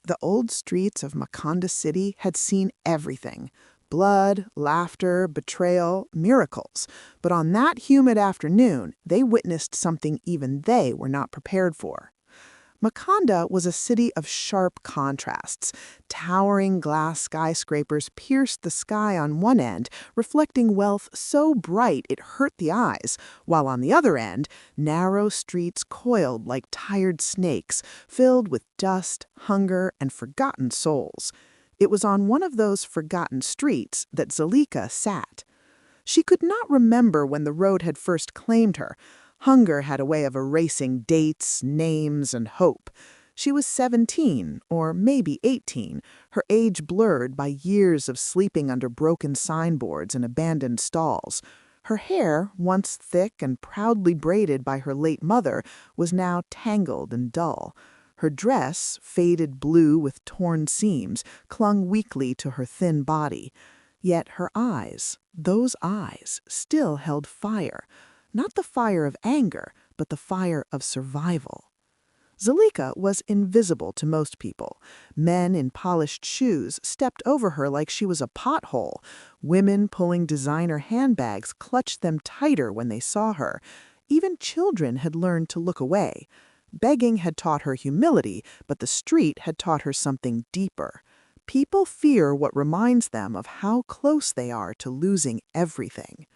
The old streets of Makonda City had seen everything: blood, laughter, betrayal, miracles. But on that humid afternoon, they witnessed something even they were not prepared for. Makonda was a city of sharp contrasts. Towering glass skyscrapers pierced the sky on one end, reflecting wealth so bright it hurt the eyes, while on the other end, narrow streets coiled like tired snakes, filled with dust, hunger, and forgotten souls. It was on one of those forgotten streets that Zalika sat. She could not remember when the road had first claimed her. Hunger had a way of erasing dates, names, and hope. She was 17, or maybe 18, her age blurred by years of sleeping under broken signboards and abandoned stalls. Her hair, once thick and proudly braided by her late mother, was now tangled and dull. Her dress, faded blue with torn seams, clung weakly to her thin body. Yet her eyes, those eyes, still held fire. Not the fire of anger, but the fire of survival. Zalika was invisible to most people. Men in polished shoes stepped over her like she was a pothole. Women pulling designer handbags clutched them tighter when they saw her. Even children had learned to look away. Begging had taught her humility, but the street had taught her something deeper. People fear what reminds them of how close they are to losing everything.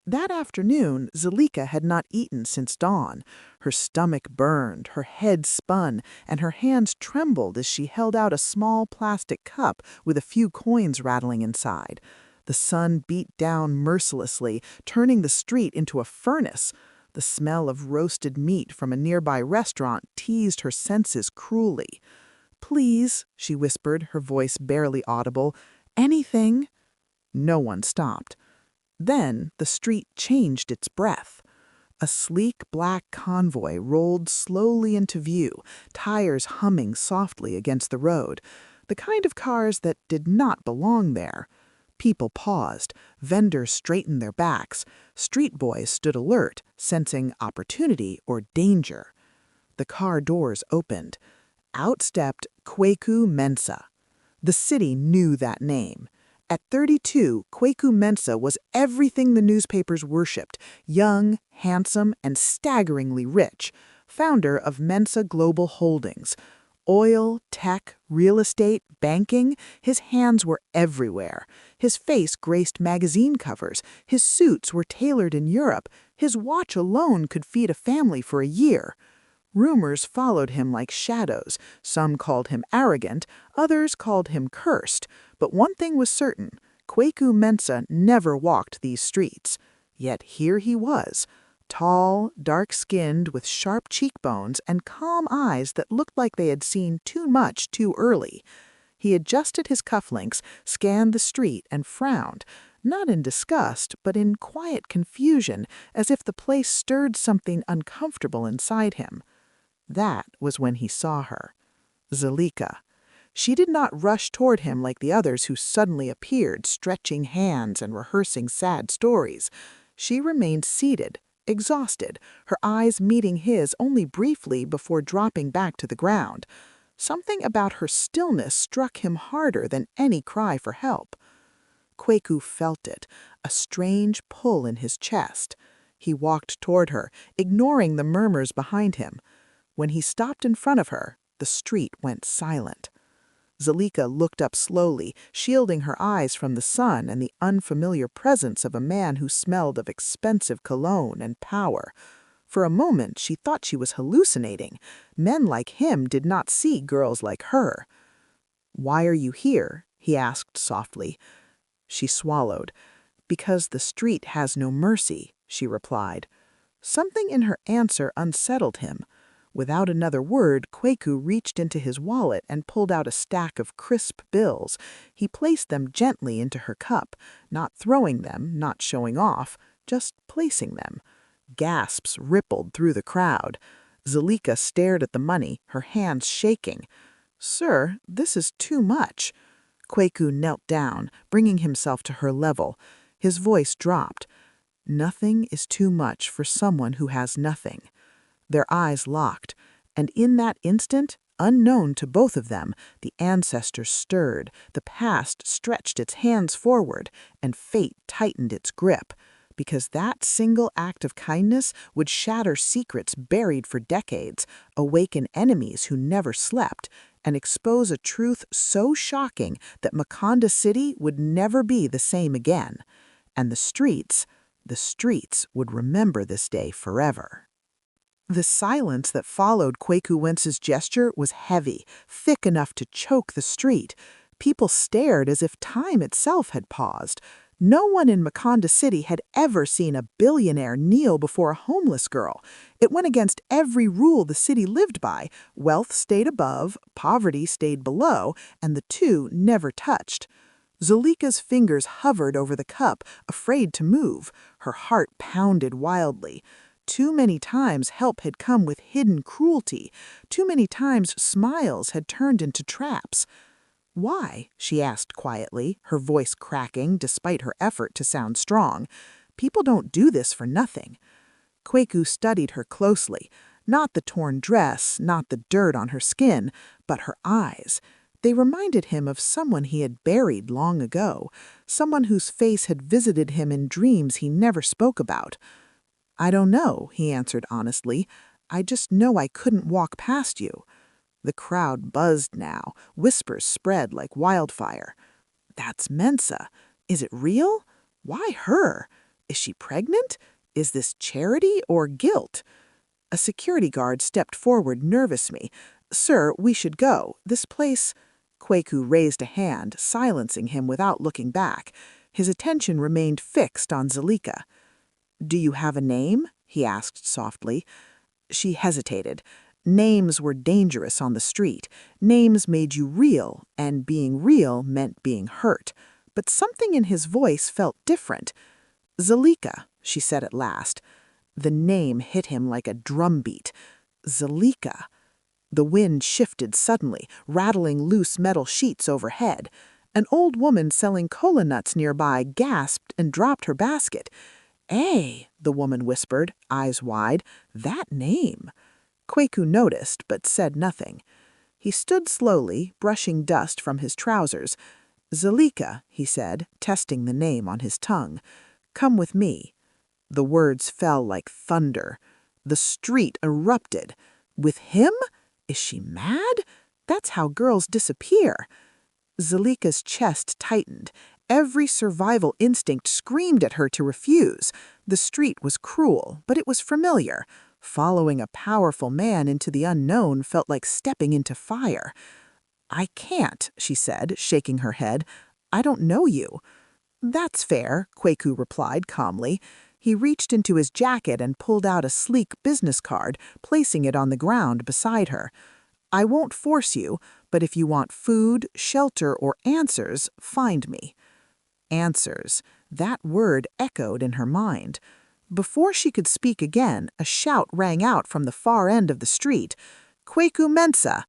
That afternoon, Zalika had not eaten since dawn. Her stomach burned, her head spun, and her hands trembled as she held out a small plastic cup with a few coins rattling inside. The sun beat down mercilessly, turning the street into a furnace. The smell of roasted meat from a nearby restaurant teased her senses cruelly. "Please," she whispered, her voice barely audible, "anything." No one stopped. Then the street changed its breath. A sleek black convoy rolled slowly into view, tires humming softly against the road, the kind of cars that did not belong there. People paused, vendors straightened their backs, street boys stood alert, sensing opportunity or danger. The car doors opened. Out stepped Kwaku Mensa. The city knew that name. At 32, Kwaku Mensa was everything the newspapers worshipped: young, handsome, and staggeringly rich. Founder of Mensa Global Holdings. Oil, tech, real estate, banking, his hands were everywhere. His face graced magazine covers, his suits were tailored in Europe, his watch alone could feed a family for a year. Rumors followed him like shadows. Some called him arrogant, others called him cursed. But one thing was certain: Kwaku Mensa never walked these streets. Yet here he was, tall, dark-skinned, with sharp cheekbones and calm eyes that looked like they had seen too much too early. He adjusted his cufflinks, scanned the street, and frowned, not in disgust, but in quiet confusion, as if the place stirred something uncomfortable inside him. That was when he saw her. Zalika. She did not rush toward him like the others who suddenly appeared, stretching hands and rehearsing sad stories. She remained seated, exhausted, her eyes meeting his only briefly before dropping back to the ground. Something about her stillness struck him harder than any cry for help. Kwaku felt it, a strange pull in his chest. He walked toward her, ignoring the murmurs behind him. When he stopped in front of her, the street went silent. Zalika looked up slowly, shielding her eyes from the sun and the unfamiliar presence of a man who smelled of expensive cologne and power. For a moment, she thought she was hallucinating. Men like him did not see girls like her. "Why are you here?" he asked softly. She swallowed. "Because the street has no mercy," she replied. Something in her answer unsettled him. Without another word, Kwaku reached into his wallet and pulled out a stack of crisp bills. He placed them gently into her cup, not throwing them, not showing off, just placing them. Gasps rippled through the crowd. Zalika stared at the money, her hands shaking. "Sir, this is too much." Kwaku knelt down, bringing himself to her level. His voice dropped. "Nothing is too much for someone who has nothing." Their eyes locked, and in that instant, Unknown to both of them, the ancestors stirred, the past stretched its hands forward, and fate tightened its grip, because that single act of kindness would shatter secrets buried for decades, awaken enemies who never slept, and expose a truth so shocking that Makonda City would never be the same again. And the streets would remember this day forever. The silence that followed Kwaku Wence's gesture was heavy, thick enough to choke the street. People stared as if time itself had paused. No one in Makonda City had ever seen a billionaire kneel before a homeless girl. It went against every rule the city lived by. Wealth stayed above, poverty stayed below, and the two never touched. Zalika's fingers hovered over the cup, afraid to move. Her heart pounded wildly. Too many times help had come with hidden cruelty. Too many times smiles had turned into traps. "Why?" she asked quietly, her voice cracking despite her effort to sound strong. "People don't do this for nothing." Kwaku studied her closely. Not the torn dress, not the dirt on her skin, but her eyes. They reminded him of someone he had buried long ago, someone whose face had visited him in dreams he never spoke about. "I don't know," he answered honestly. "I just know I couldn't walk past you." The crowd buzzed now. Whispers spread like wildfire. "That's Mensa. Is it real? Why her? Is she pregnant? Is this charity or guilt?" A security guard stepped forward nervously. "Sir, we should go. This place—" Kwaku raised a hand, silencing him without looking back. His attention remained fixed on Zalika. "Do you have a name?" he asked softly. She hesitated. Names were dangerous on the street. Names made you real, and being real meant being hurt. But something in his voice felt different. "Zalika," she said at last. The name hit him like a drumbeat. Zalika. The wind shifted suddenly, rattling loose metal sheets overhead. An old woman selling cola nuts nearby gasped and dropped her basket. "Eh," the woman whispered, eyes wide. "That name." Kwaku noticed, but said nothing. He stood slowly, brushing dust from his trousers. "Zalika," he said, testing the name on his tongue. "Come with me." The words fell like thunder. The street erupted. "With him? Is she mad? That's how girls disappear." Zalika's chest tightened. Every survival instinct screamed at her to refuse. The street was cruel, but it was familiar. Following a powerful man into the unknown felt like stepping into fire. "I can't," she said, shaking her head. "I don't know you." "That's fair," Kwaku replied calmly. He reached into his jacket and pulled out a sleek business card, placing it on the ground beside her. "I won't force you, but if you want food, shelter, or answers, find me." Answers. That word echoed in her mind. Before she could speak again, a shout rang out from the far end of the street. "Kwaku Mensa!"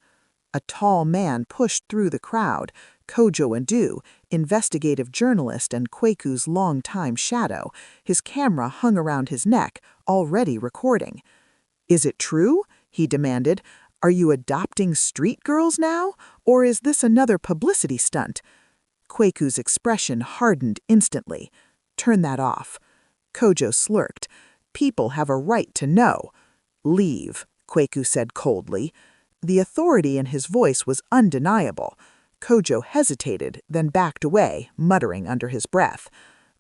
A tall man pushed through the crowd. Kojo Adu, investigative journalist and Kwaku's longtime shadow. His camera hung around his neck, already recording. "Is it true?" he demanded. "Are you adopting street girls now? Or is this another publicity stunt?" Kwaku's expression hardened instantly. "Turn that off." Kojo slurked. "People have a right to know." "Leave," Kwaku said coldly. The authority in his voice was undeniable. Kojo hesitated, then backed away, muttering under his breath.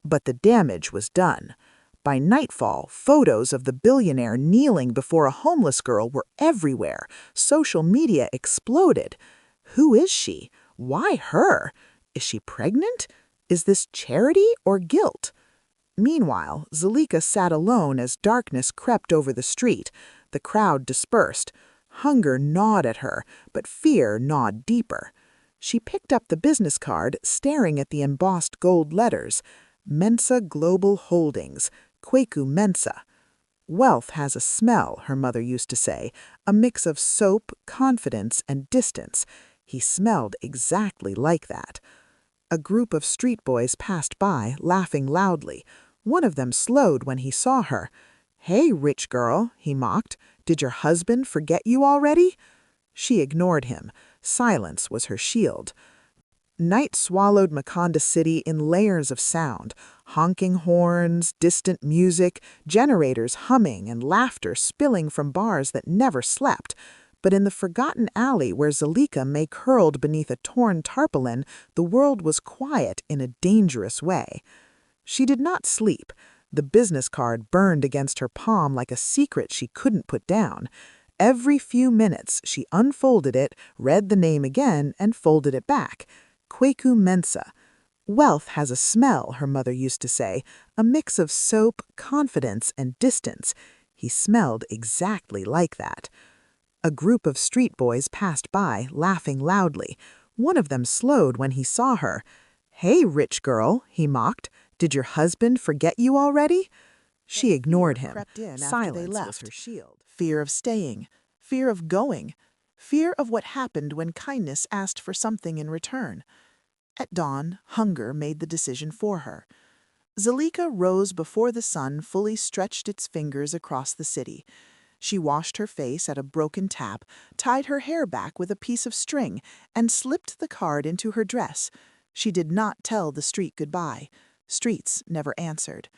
But the damage was done. By nightfall, photos of the billionaire kneeling before a homeless girl were everywhere. Social media exploded. Who is she? Why her? Is she pregnant? Is this charity or guilt? Meanwhile, Zalika sat alone as darkness crept over the street. The crowd dispersed. Hunger gnawed at her, but fear gnawed deeper. She picked up the business card, staring at the embossed gold letters. Mensa Global Holdings, Kwaku Mensa. "Wealth has a smell," her mother used to say, a mix of soap, confidence, and distance. He smelled exactly like that. A group of street boys passed by, laughing loudly. One of them slowed when he saw her. "Hey, rich girl," he mocked. "Did your husband forget you already?" She ignored him. Silence was her shield. Night swallowed Makonda City in layers of sound, honking horns, distant music, generators humming, and laughter spilling from bars that never slept. But in the forgotten alley where Zalika lay curled beneath a torn tarpaulin, the world was quiet in a dangerous way. She did not sleep. The business card burned against her palm like a secret she couldn't put down. Every few minutes, she unfolded it, read the name again, and folded it back. Kwaku Mensa. Wealth has a smell, her mother used to say, a mix of soap, confidence, and distance. He smelled exactly like that. A group of street boys passed by, laughing loudly. One of them slowed when he saw her. "Hey, rich girl," he mocked. "Did your husband forget you already?" She ignored him. Silence was her shield. Fear of staying, fear of going, fear of what happened when kindness asked for something in return. At dawn, hunger made the decision for her. Zalika rose before the sun fully stretched its fingers across the city. She washed her face at a broken tap, tied her hair back with a piece of string, and slipped the card into her dress. She did not tell the street goodbye. Streets never answered.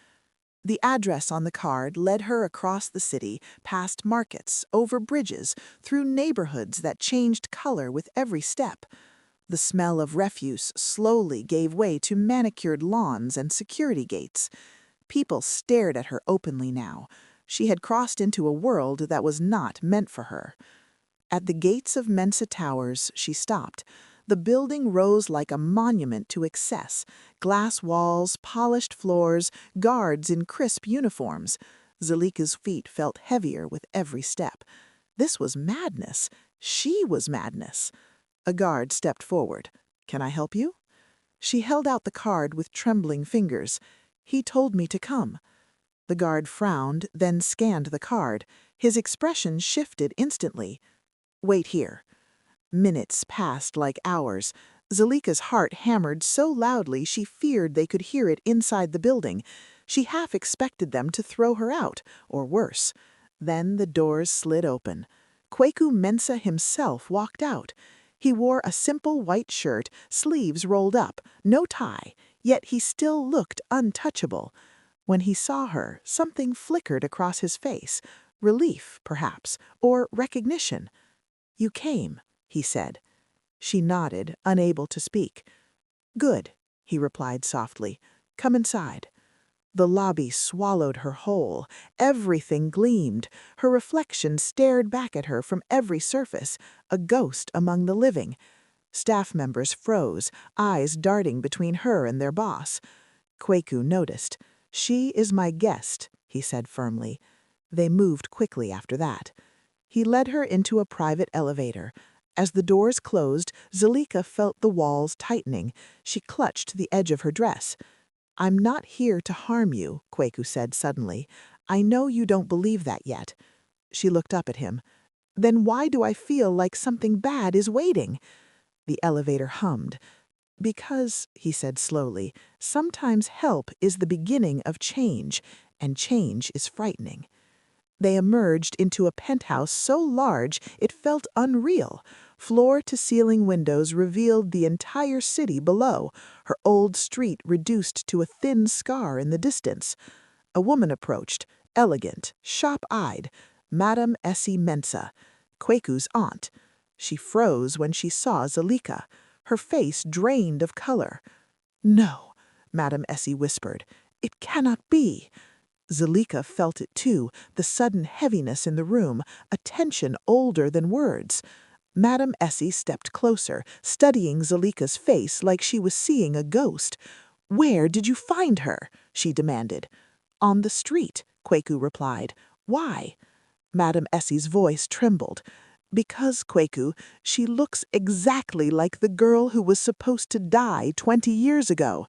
The address on the card led her across the city, past markets, over bridges, through neighborhoods that changed color with every step. The smell of refuse slowly gave way to manicured lawns and security gates. People stared at her openly now. She had crossed into a world that was not meant for her. At the gates of Mensa Towers, she stopped. The building rose like a monument to excess. Glass walls, polished floors, guards in crisp uniforms. Zalika's feet felt heavier with every step. This was madness. She was madness. A guard stepped forward. "Can I help you?" She held out the card with trembling fingers. "He told me to come." The guard frowned, then scanned the card. His expression shifted instantly. "Wait here." Minutes passed like hours. Zalika's heart hammered so loudly she feared they could hear it inside the building. She half expected them to throw her out, or worse. Then the doors slid open. Kwaku Mensa himself walked out. He wore a simple white shirt, sleeves rolled up, no tie, yet he still looked untouchable. When he saw her, something flickered across his face. Relief, perhaps, or recognition. "You came," he said. She nodded, unable to speak. "Good," he replied softly. "Come inside." The lobby swallowed her whole. Everything gleamed. Her reflection stared back at her from every surface, a ghost among the living. Staff members froze, eyes darting between her and their boss. Kwaku noticed. "She is my guest," he said firmly. They moved quickly after that. He led her into a private elevator. As the doors closed, Zalika felt the walls tightening. She clutched the edge of her dress. "I'm not here to harm you," Kwaku said suddenly. "I know you don't believe that yet." She looked up at him. "Then why do I feel like something bad is waiting?" The elevator hummed. "Because," he said slowly, "sometimes help is the beginning of change, and change is frightening." They emerged into a penthouse so large it felt unreal. Floor-to-ceiling windows revealed the entire city below, her old street reduced to a thin scar in the distance. A woman approached, elegant, sharp-eyed, Madame Essie Mensa, Kwaku's aunt. She froze when she saw Zalika. Her face drained of color. "No," Madame Essie whispered. "It cannot be." Zalika felt it too, the sudden heaviness in the room, a tension older than words. Madame Essie stepped closer, studying Zalika's face like she was seeing a ghost. "Where did you find her?" she demanded. "On the street," Kwaku replied. "Why?" Madame Essie's voice trembled. "Because, Kwaku, she looks exactly like the girl who was supposed to die 20 years ago."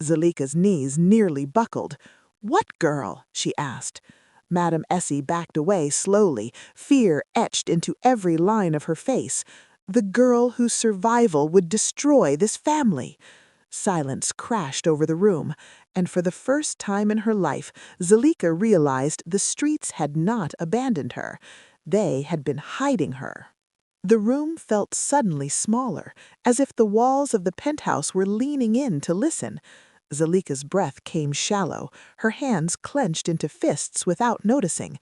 Zalika's knees nearly buckled. "What girl?" she asked. Madame Essie backed away slowly, fear etched into every line of her face. "The girl whose survival would destroy this family." Silence crashed over the room, and for the first time in her life, Zalika realized the streets had not abandoned her. They had been hiding her. The room felt suddenly smaller, as if the walls of the penthouse were leaning in to listen. Zalika's breath came shallow, her hands clenched into fists without noticing.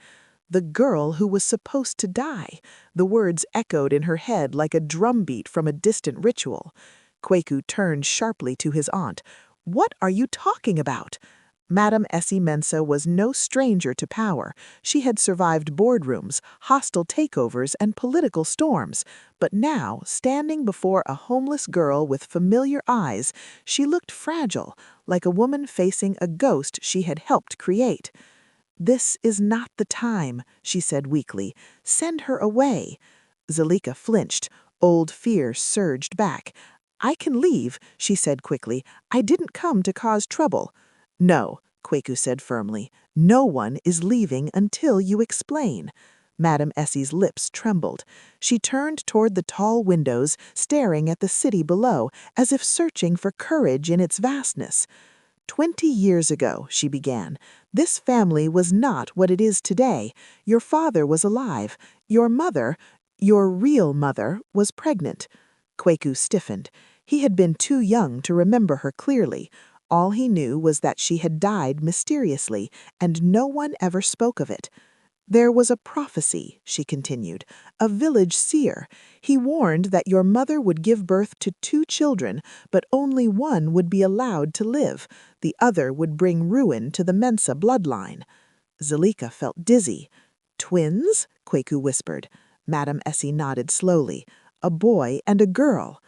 The girl who was supposed to die. The words echoed in her head like a drumbeat from a distant ritual. Kwaku turned sharply to his aunt. "What are you talking about?" Madame Essie Mensa was no stranger to power. She had survived boardrooms, hostile takeovers, and political storms. But now, standing before a homeless girl with familiar eyes, she looked fragile, like a woman facing a ghost she had helped create. "This is not the time," she said weakly. "Send her away." Zalika flinched. Old fear surged back. "I can leave," she said quickly. "I didn't come to cause trouble." "No," Kwaku said firmly. "No one is leaving until you explain." Madame Essie's lips trembled. She turned toward the tall windows, staring at the city below, as if searching for courage in its vastness. "20 years ago," she began, "this family was not what it is today. Your father was alive. Your mother, your real mother, was pregnant." Kwaku stiffened. He had been too young to remember her clearly. All he knew was that she had died mysteriously, and no one ever spoke of it. "There was a prophecy," she continued, "a village seer. He warned that your mother would give birth to 2 children, but only one would be allowed to live. The other would bring ruin to the Mensa bloodline." Zalika felt dizzy. "Twins?" Kwaku whispered. Madame Essie nodded slowly. "A boy and a girl."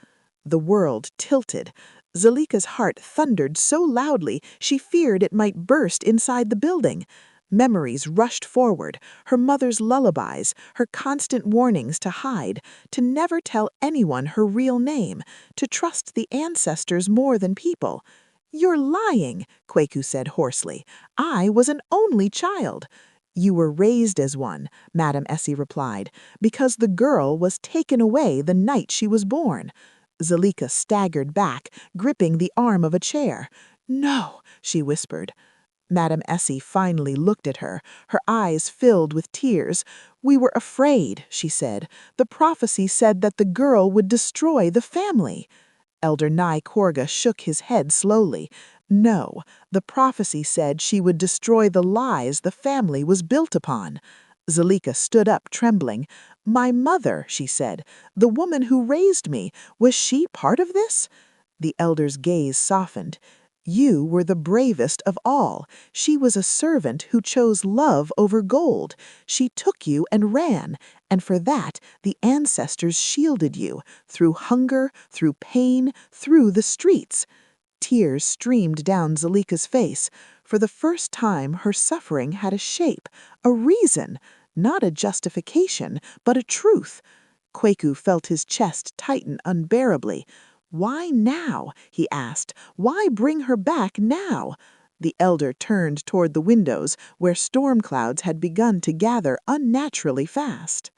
The world tilted. Zalika's heart thundered so loudly she feared it might burst inside the building. Memories rushed forward, her mother's lullabies, her constant warnings to hide, to never tell anyone her real name, to trust the ancestors more than people. "You're lying," Kwaku said hoarsely. "I was an only child." "You were raised as one," Madame Essie replied, "because the girl was taken away the night she was born." Zalika staggered back, gripping the arm of a chair. "No," she whispered. Madame Essie finally looked at her, her eyes filled with tears. "We were afraid," she said. "The prophecy said that the girl would destroy the family." Elder Nai Korga shook his head slowly. "No, the prophecy said she would destroy the lies the family was built upon." Zalika stood up, trembling. "My mother," she said, "the woman who raised me, was she part of this?" The elder's gaze softened. "You were the bravest of all. She was a servant who chose love over gold. She took you and ran, and for that the ancestors shielded you, through hunger, through pain, through the streets." Tears streamed down Zalika's face. For the first time her suffering had a shape, a reason, not a justification, but a truth. Kwaku felt his chest tighten unbearably. "Why now?" he asked. "Why bring her back now?" The elder turned toward the windows, where storm clouds had begun to gather unnaturally fast.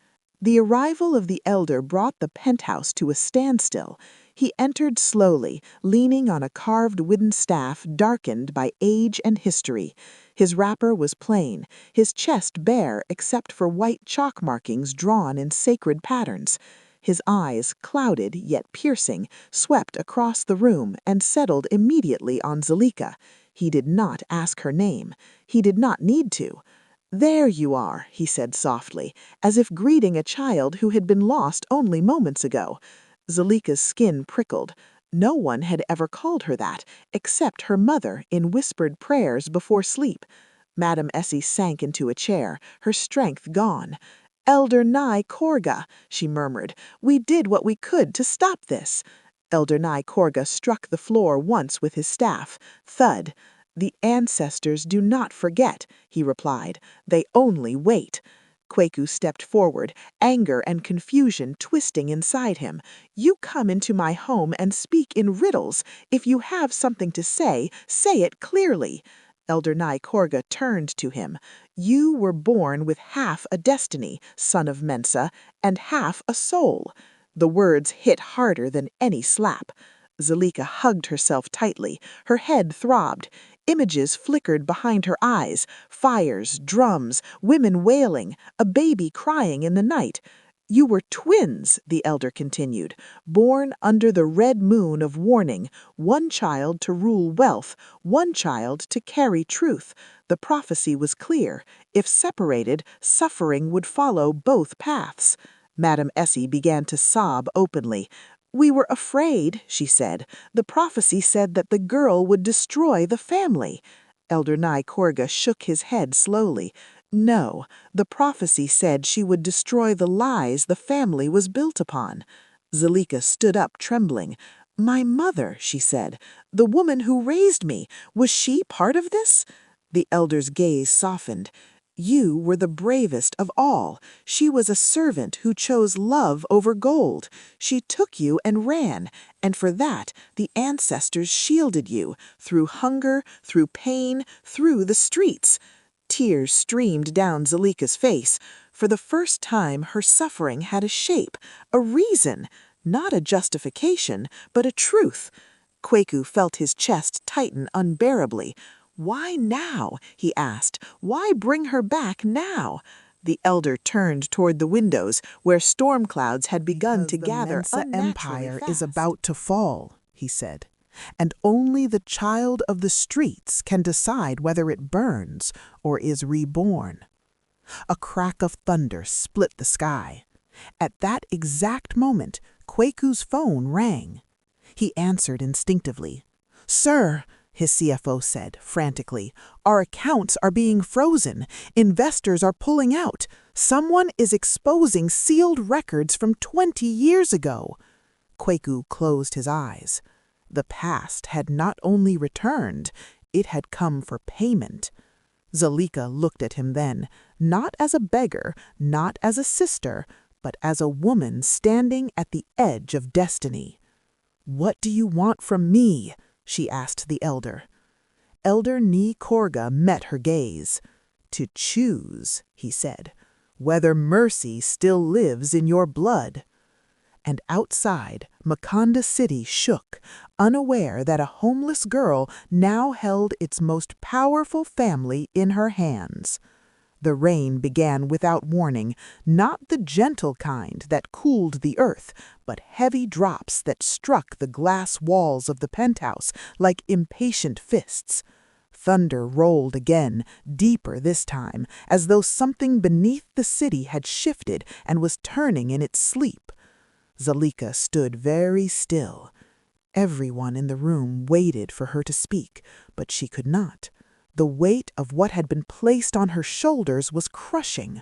The arrival of the elder brought the penthouse to a standstill. He entered slowly, leaning on a carved wooden staff darkened by age and history. His wrapper was plain, his chest bare except for white chalk markings drawn in sacred patterns. His eyes, clouded yet piercing, swept across the room and settled immediately on Zalika. He did not ask her name. He did not need to. "There you are," he said softly, as if greeting a child who had been lost only moments ago. Zalika's skin prickled. No one had ever called her that, except her mother in whispered prayers before sleep. Madame Essie sank into a chair, her strength gone. "Elder Nai Korga," she murmured, "we did what we could to stop this." Elder Nai Korga struck the floor once with his staff. Thud. "The ancestors do not forget," he replied. "They only wait." Kwaku stepped forward, anger and confusion twisting inside him. "You come into my home and speak in riddles. If you have something to say, say it clearly." Elder Nai Korga turned to him. "You were born with half a destiny, son of Mensa, and half a soul." The words hit harder than any slap. Zalika hugged herself tightly. Her head throbbed. Images flickered behind her eyes. Fires, drums, women wailing, a baby crying in the night. You were twins, the elder continued, born under the red moon of warning, one child to rule wealth, one child to carry truth. The prophecy was clear. If separated, suffering would follow both paths. Madame Essie began to sob openly. We were afraid, she said. The prophecy said that the girl would destroy the family. Elder Nai Korga shook his head slowly. No, the prophecy said she would destroy the lies the family was built upon. Zalika stood up, trembling. My mother, she said, the woman who raised me, was she part of this? The elder's gaze softened. You were the bravest of all. She was a servant who chose love over gold. She took you and ran, and for that the ancestors shielded you, through hunger, through pain, through the streets. Tears streamed down Zalika's face. For the first time, her suffering had a shape, a reason, not a justification, but a truth. Kwaku felt his chest tighten unbearably. Why now? He asked. Why bring her back now? The elder turned toward the windows, where storm clouds had begun to gather The Mensa Empire fast. is about to fall, he said, and only the child of the streets can decide whether it burns or is reborn. A crack of thunder split the sky. At that exact moment, Kwaku's phone rang. He answered instinctively. Sir, his CFO said frantically, our accounts are being frozen. Investors are pulling out. Someone is exposing sealed records from 20 years ago. Kwaku closed his eyes. The past had not only returned, it had come for payment. Zalika looked at him then, not as a beggar, not as a sister, but as a woman standing at the edge of destiny. What do you want from me? She asked the elder. Elder Ni Korga met her gaze. To choose, he said, whether mercy still lives in your blood. And outside, Makonda City shook, unaware that a homeless girl now held its most powerful family in her hands. The rain began without warning, not the gentle kind that cooled the earth, but heavy drops that struck the glass walls of the penthouse like impatient fists. Thunder rolled again, deeper this time, as though something beneath the city had shifted and was turning in its sleep. Zalika stood very still. Everyone in the room waited for her to speak, but she could not. The weight of what had been placed on her shoulders was crushing.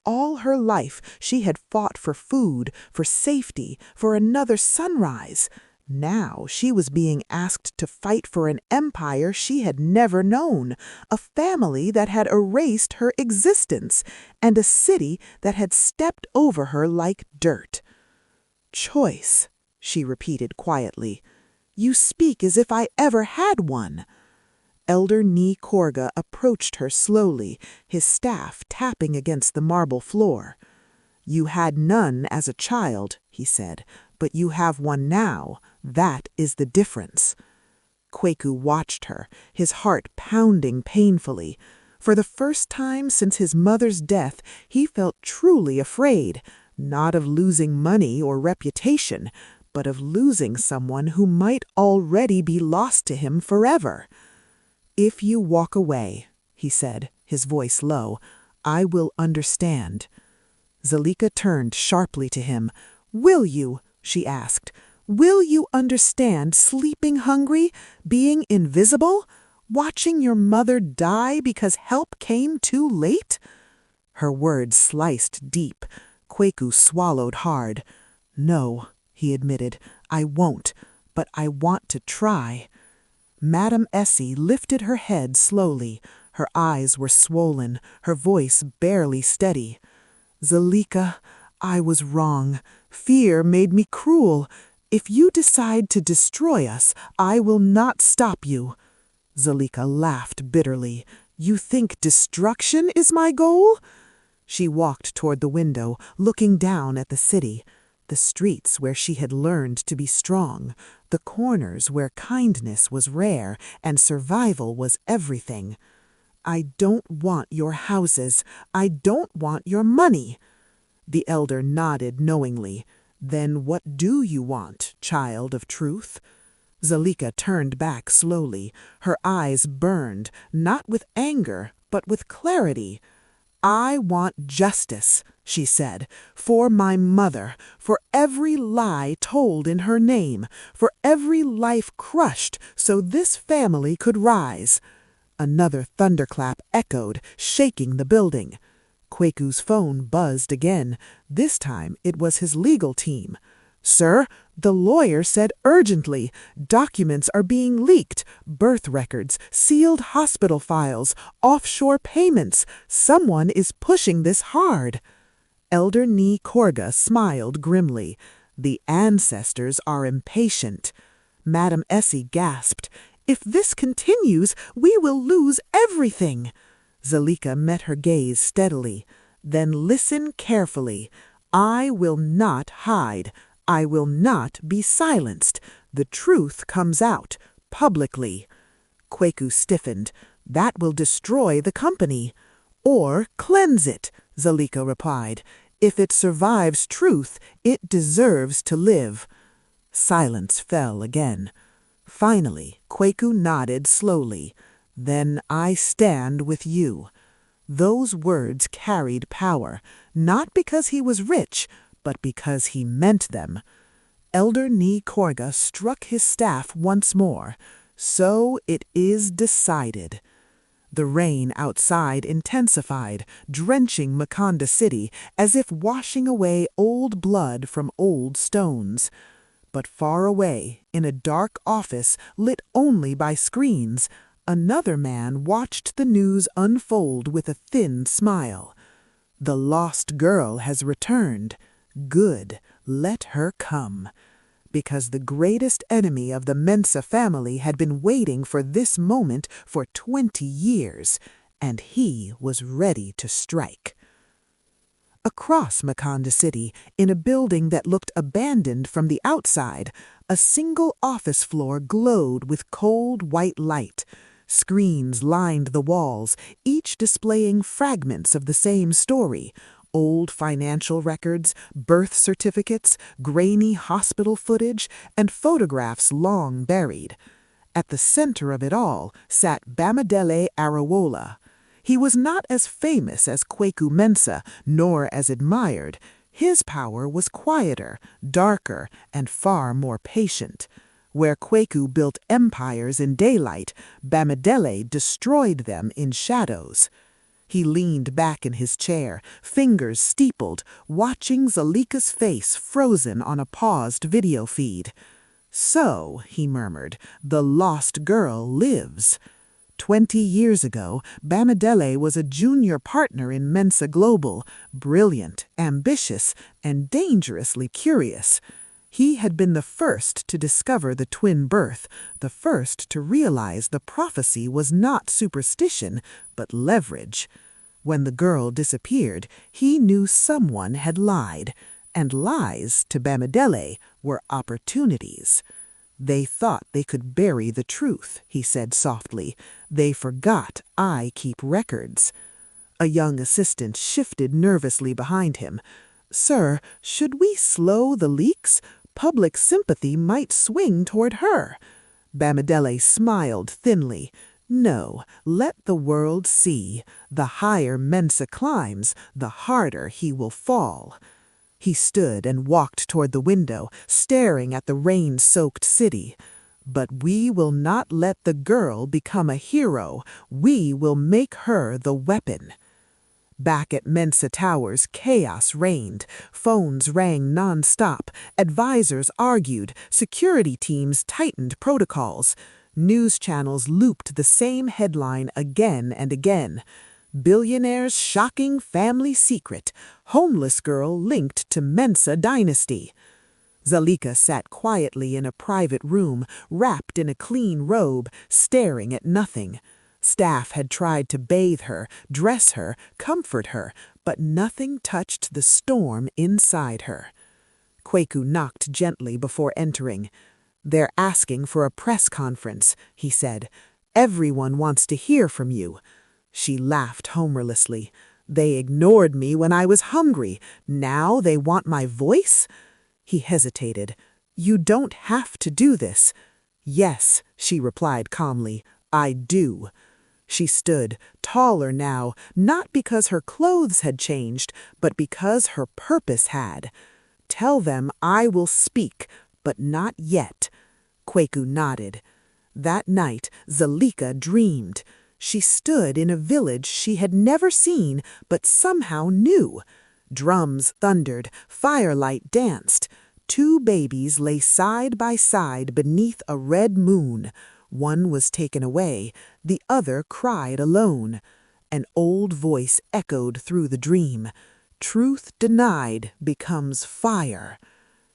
All her life she had fought for food, for safety, for another sunrise. Now she was being asked to fight for an empire she had never known, a family that had erased her existence, and a city that had stepped over her like dirt. Choice, she repeated quietly. You speak as if I ever had one. Elder Ni Korga approached her slowly, his staff tapping against the marble floor. You had none as a child, he said, but you have one now. That is the difference. Kwaku watched her, his heart pounding painfully. For the first time since his mother's death, he felt truly afraid, not of losing money or reputation, but of losing someone who might already be lost to him forever. If you walk away, he said, his voice low, I will understand. Zalika turned sharply to him. Will you? She asked. Will you understand sleeping hungry, being invisible, watching your mother die because help came too late? Her words sliced deep. Kwaku swallowed hard. No, he admitted, I won't, but I want to try. Madame Essie lifted her head slowly. Her eyes were swollen, her voice barely steady. Zalika, I was wrong. Fear made me cruel. If you decide to destroy us, I will not stop you. Zalika laughed bitterly. You think destruction is my goal? She walked toward the window, looking down at the city, the streets where she had learned to be strong, the corners where kindness was rare and survival was everything. I don't want your houses. I don't want your money. The elder nodded knowingly. Then what do you want, child of truth? Zalika turned back slowly. Her eyes burned, not with anger, but with clarity. I want justice, she said, for my mother, for every lie told in her name, for every life crushed so this family could rise. Another thunderclap echoed, shaking the building. Kweku's phone buzzed again. This time it was his legal team. Sir, the lawyer said urgently, documents are being leaked, birth records, sealed hospital files, offshore payments. Someone is pushing this hard. Elder Ni Korga smiled grimly. The ancestors are impatient. Madame Essie gasped. If this continues, we will lose everything. Zalika met her gaze steadily. Then listen carefully. I will not hide. I will not be silenced. The truth comes out, publicly. Kweku stiffened. That will destroy the company. Or cleanse it, Zalika replied. If it survives truth, it deserves to live. Silence fell again. Finally, Kweku nodded slowly. Then I stand with you. Those words carried power, not because he was rich, but because he meant them. Elder Ni Korga struck his staff once more. So it is decided. The rain outside intensified, drenching Makonda City as if washing away old blood from old stones. But far away, in a dark office lit only by screens, another man watched the news unfold with a thin smile. The lost girl has returned. Good, let her come. Because the greatest enemy of the Mensa family had been waiting for this moment for 20 years, and he was ready to strike. Across Makonda City, in a building that looked abandoned from the outside, a single office floor glowed with cold white light. Screens lined the walls, each displaying fragments of the same story. Old financial records, birth certificates, grainy hospital footage, and photographs long buried. At the center of it all sat Bamidele Arawola. He was not as famous as Kweku Mensa, nor as admired. His power was quieter, darker, and far more patient. Where Kweku built empires in daylight, Bamidele destroyed them in shadows. He leaned back in his chair, fingers steepled, watching Zalika's face frozen on a paused video feed. So, he murmured, the lost girl lives. 20 years ago, Bamidele was a junior partner in Mensa Global, brilliant, ambitious, and dangerously curious. He had been the first to discover the twin birth, the first to realize the prophecy was not superstition, but leverage. When the girl disappeared, he knew someone had lied, and lies, to Bamidele, were opportunities. They thought they could bury the truth, he said softly. They forgot I keep records. A young assistant shifted nervously behind him. Sir, should we slow the leaks? Public sympathy might swing toward her. Bamidele smiled thinly. No, let the world see. The higher Mensa climbs, the harder he will fall. He stood and walked toward the window, staring at the rain-soaked city. But we will not let the girl become a hero. We will make her the weapon. Back at Mensa Towers, chaos reigned. Phones rang non-stop. Advisors argued. Security teams tightened protocols. News channels looped the same headline again and again. Billionaire's shocking family secret. Homeless girl linked to Mensa dynasty. Zalika sat quietly in a private room, wrapped in a clean robe, staring at nothing. Staff had tried to bathe her, dress her, comfort her, but nothing touched the storm inside her. Kweku knocked gently before entering. They're asking for a press conference, he said. Everyone wants to hear from you. She laughed humorlessly. They ignored me when I was hungry. Now they want my voice? He hesitated. You don't have to do this. Yes, she replied calmly, I do. She stood, taller now, not because her clothes had changed, but because her purpose had. Tell them I will speak, but not yet. Kwaku nodded. That night, Zalika dreamed. She stood in a village she had never seen, but somehow knew. Drums thundered, firelight danced. 2 babies lay side by side beneath a red moon. One was taken away, the other cried alone. An old voice echoed through the dream. Truth denied becomes fire.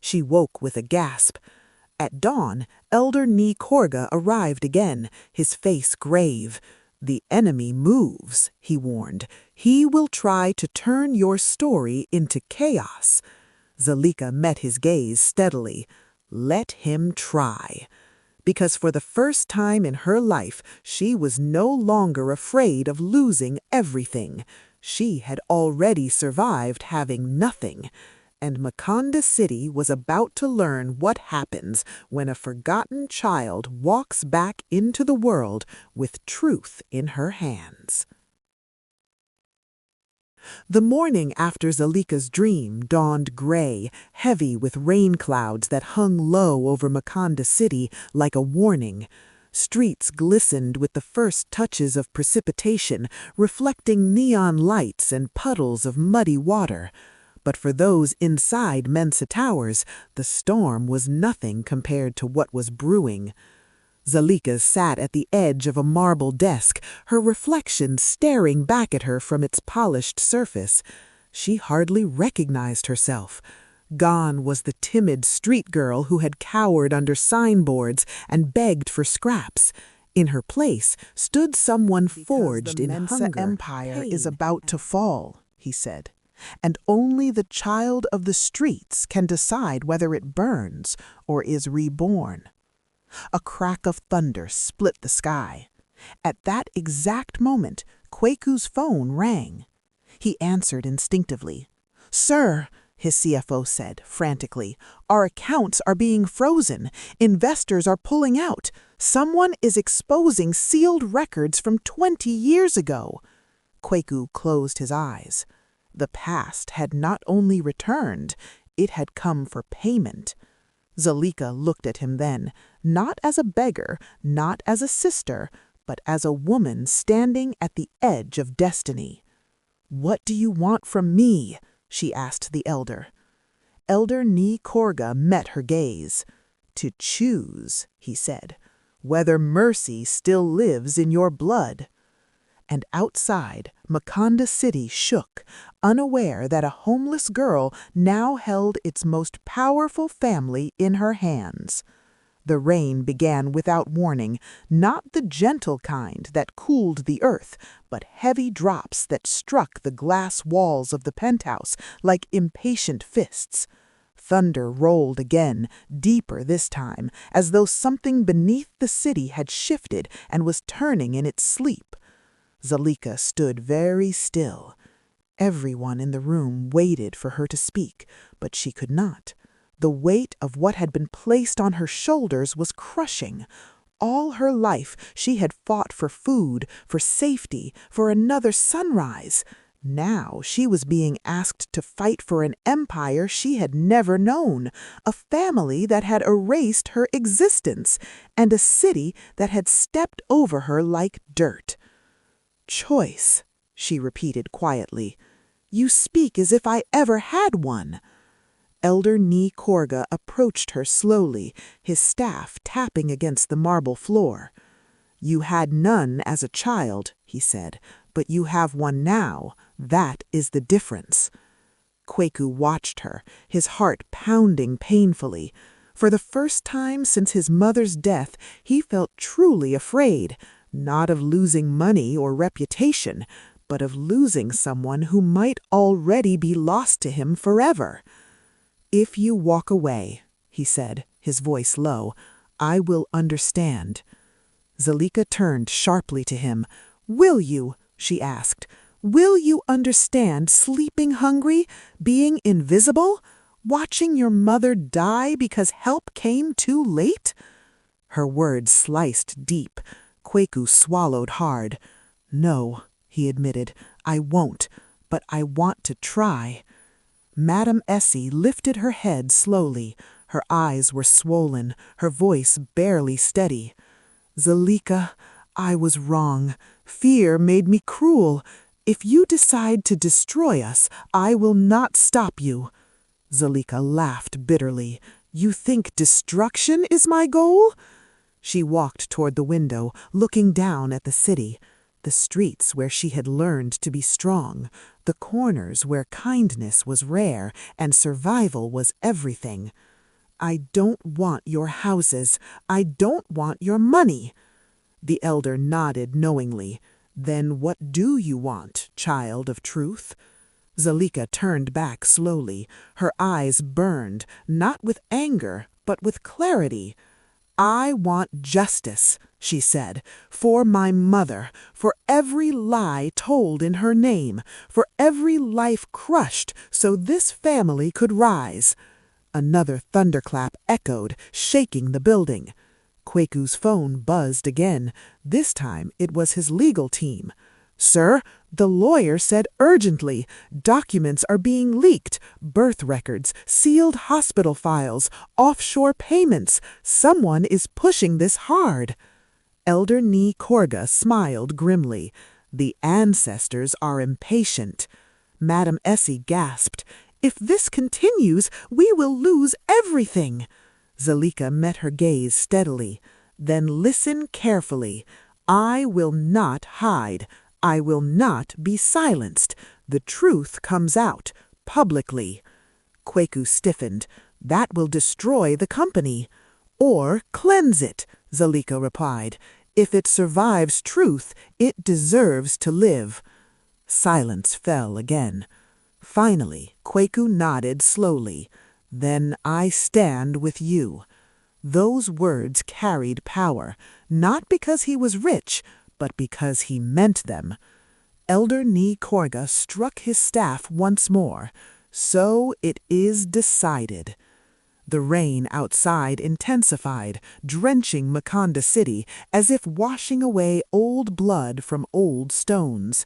She woke with a gasp. At dawn, Elder Ni Korga arrived again, his face grave. The enemy moves, he warned. He will try to turn your story into chaos. Zalika met his gaze steadily. Let him try. Because for the first time in her life, she was no longer afraid of losing everything. She had already survived having nothing. And Makonda City was about to learn what happens when a forgotten child walks back into the world with truth in her hands. The morning after Zalika's dream dawned gray, heavy with rain clouds that hung low over Makonda City like a warning. Streets glistened with the first touches of precipitation, reflecting neon lights and puddles of muddy water. But for those inside Mensa Towers, the storm was nothing compared to what was brewing. Zalika sat at the edge of a marble desk, her reflection staring back at her from its polished surface. She hardly recognized herself. Gone was the timid street girl who had cowered under signboards and begged for scraps. In her place stood someone forged in hunger. The Mensa Empire is pain, about to fall, he said. And only the child of the streets can decide whether it burns or is reborn. A crack of thunder split the sky. At that exact moment, Kwaku's phone rang. He answered instinctively. "Sir," his CFO said frantically, "our accounts are being frozen. Investors are pulling out. Someone is exposing sealed records from 20 years ago." Kwaku closed his eyes. The past had not only returned, it had come for payment. Zalika looked at him then, not as a beggar, not as a sister, but as a woman standing at the edge of destiny. "What do you want from me?" she asked the elder. Elder Ni Korga met her gaze. "To choose," he said, "whether mercy still lives in your blood." And outside, Makonda City shook, unaware that a homeless girl now held its most powerful family in her hands. The rain began without warning, not the gentle kind that cooled the earth, but heavy drops that struck the glass walls of the penthouse like impatient fists. Thunder rolled again, deeper this time, as though something beneath the city had shifted and was turning in its sleep. Zalika stood very still. Everyone in the room waited for her to speak, but she could not. The weight of what had been placed on her shoulders was crushing. All her life she had fought for food, for safety, for another sunrise. Now she was being asked to fight for an empire she had never known, a family that had erased her existence, and a city that had stepped over her like dirt. "Choice," she repeated quietly. "You speak as if I ever had one." Elder Ni Korga approached her slowly, his staff tapping against the marble floor. "You had none as a child," he said, "but you have one now. That is the difference." Kwaku watched her, his heart pounding painfully. For the first time since his mother's death, he felt truly afraid. Not of losing money or reputation, but of losing someone who might already be lost to him forever. "If you walk away," he said, his voice low, "I will understand." Zalika turned sharply to him. "Will you?" she asked. Will you understand sleeping hungry, being invisible, watching your mother die because help came too late?" Her words sliced deep. Kwaku swallowed hard. "No," he admitted, "I won't, but I want to try." Madame Essie lifted her head slowly. Her eyes were swollen, her voice barely steady. "Zalika, I was wrong. Fear made me cruel. If you decide to destroy us, I will not stop you." Zalika laughed bitterly. "You think destruction is my goal?" She walked toward the window, looking down at the city. The streets where she had learned to be strong, the corners where kindness was rare and survival was everything. "I don't want your houses. I don't want your money." The elder nodded knowingly. "Then what do you want, child of truth?" Zalika turned back slowly. Her eyes burned, not with anger, but with clarity. "I want justice," she said, "for my mother, for every lie told in her name, for every life crushed so this family could rise." Another thunderclap echoed, shaking the building. Kwaku's phone buzzed again. This time it was his legal team. "Sir, the lawyer said urgently. Documents are being leaked. Birth records, sealed hospital files, offshore payments. Someone is pushing this hard." Elder Ni Korga smiled grimly. "The ancestors are impatient." Madame Essie gasped. "If this continues, we will lose everything." Zalika met her gaze steadily. "Then listen carefully. I will not hide. I will not be silenced. The truth comes out, publicly." Kwaku stiffened. "That will destroy the company." "Or cleanse it," Zalika replied. "If it survives truth, it deserves to live." Silence fell again. Finally, Kwaku nodded slowly. "Then I stand with you." Those words carried power, not because he was rich, but because he meant them. Elder Ni Korga struck his staff once more. "So it is decided." The rain outside intensified, drenching Makonda City as if washing away old blood from old stones.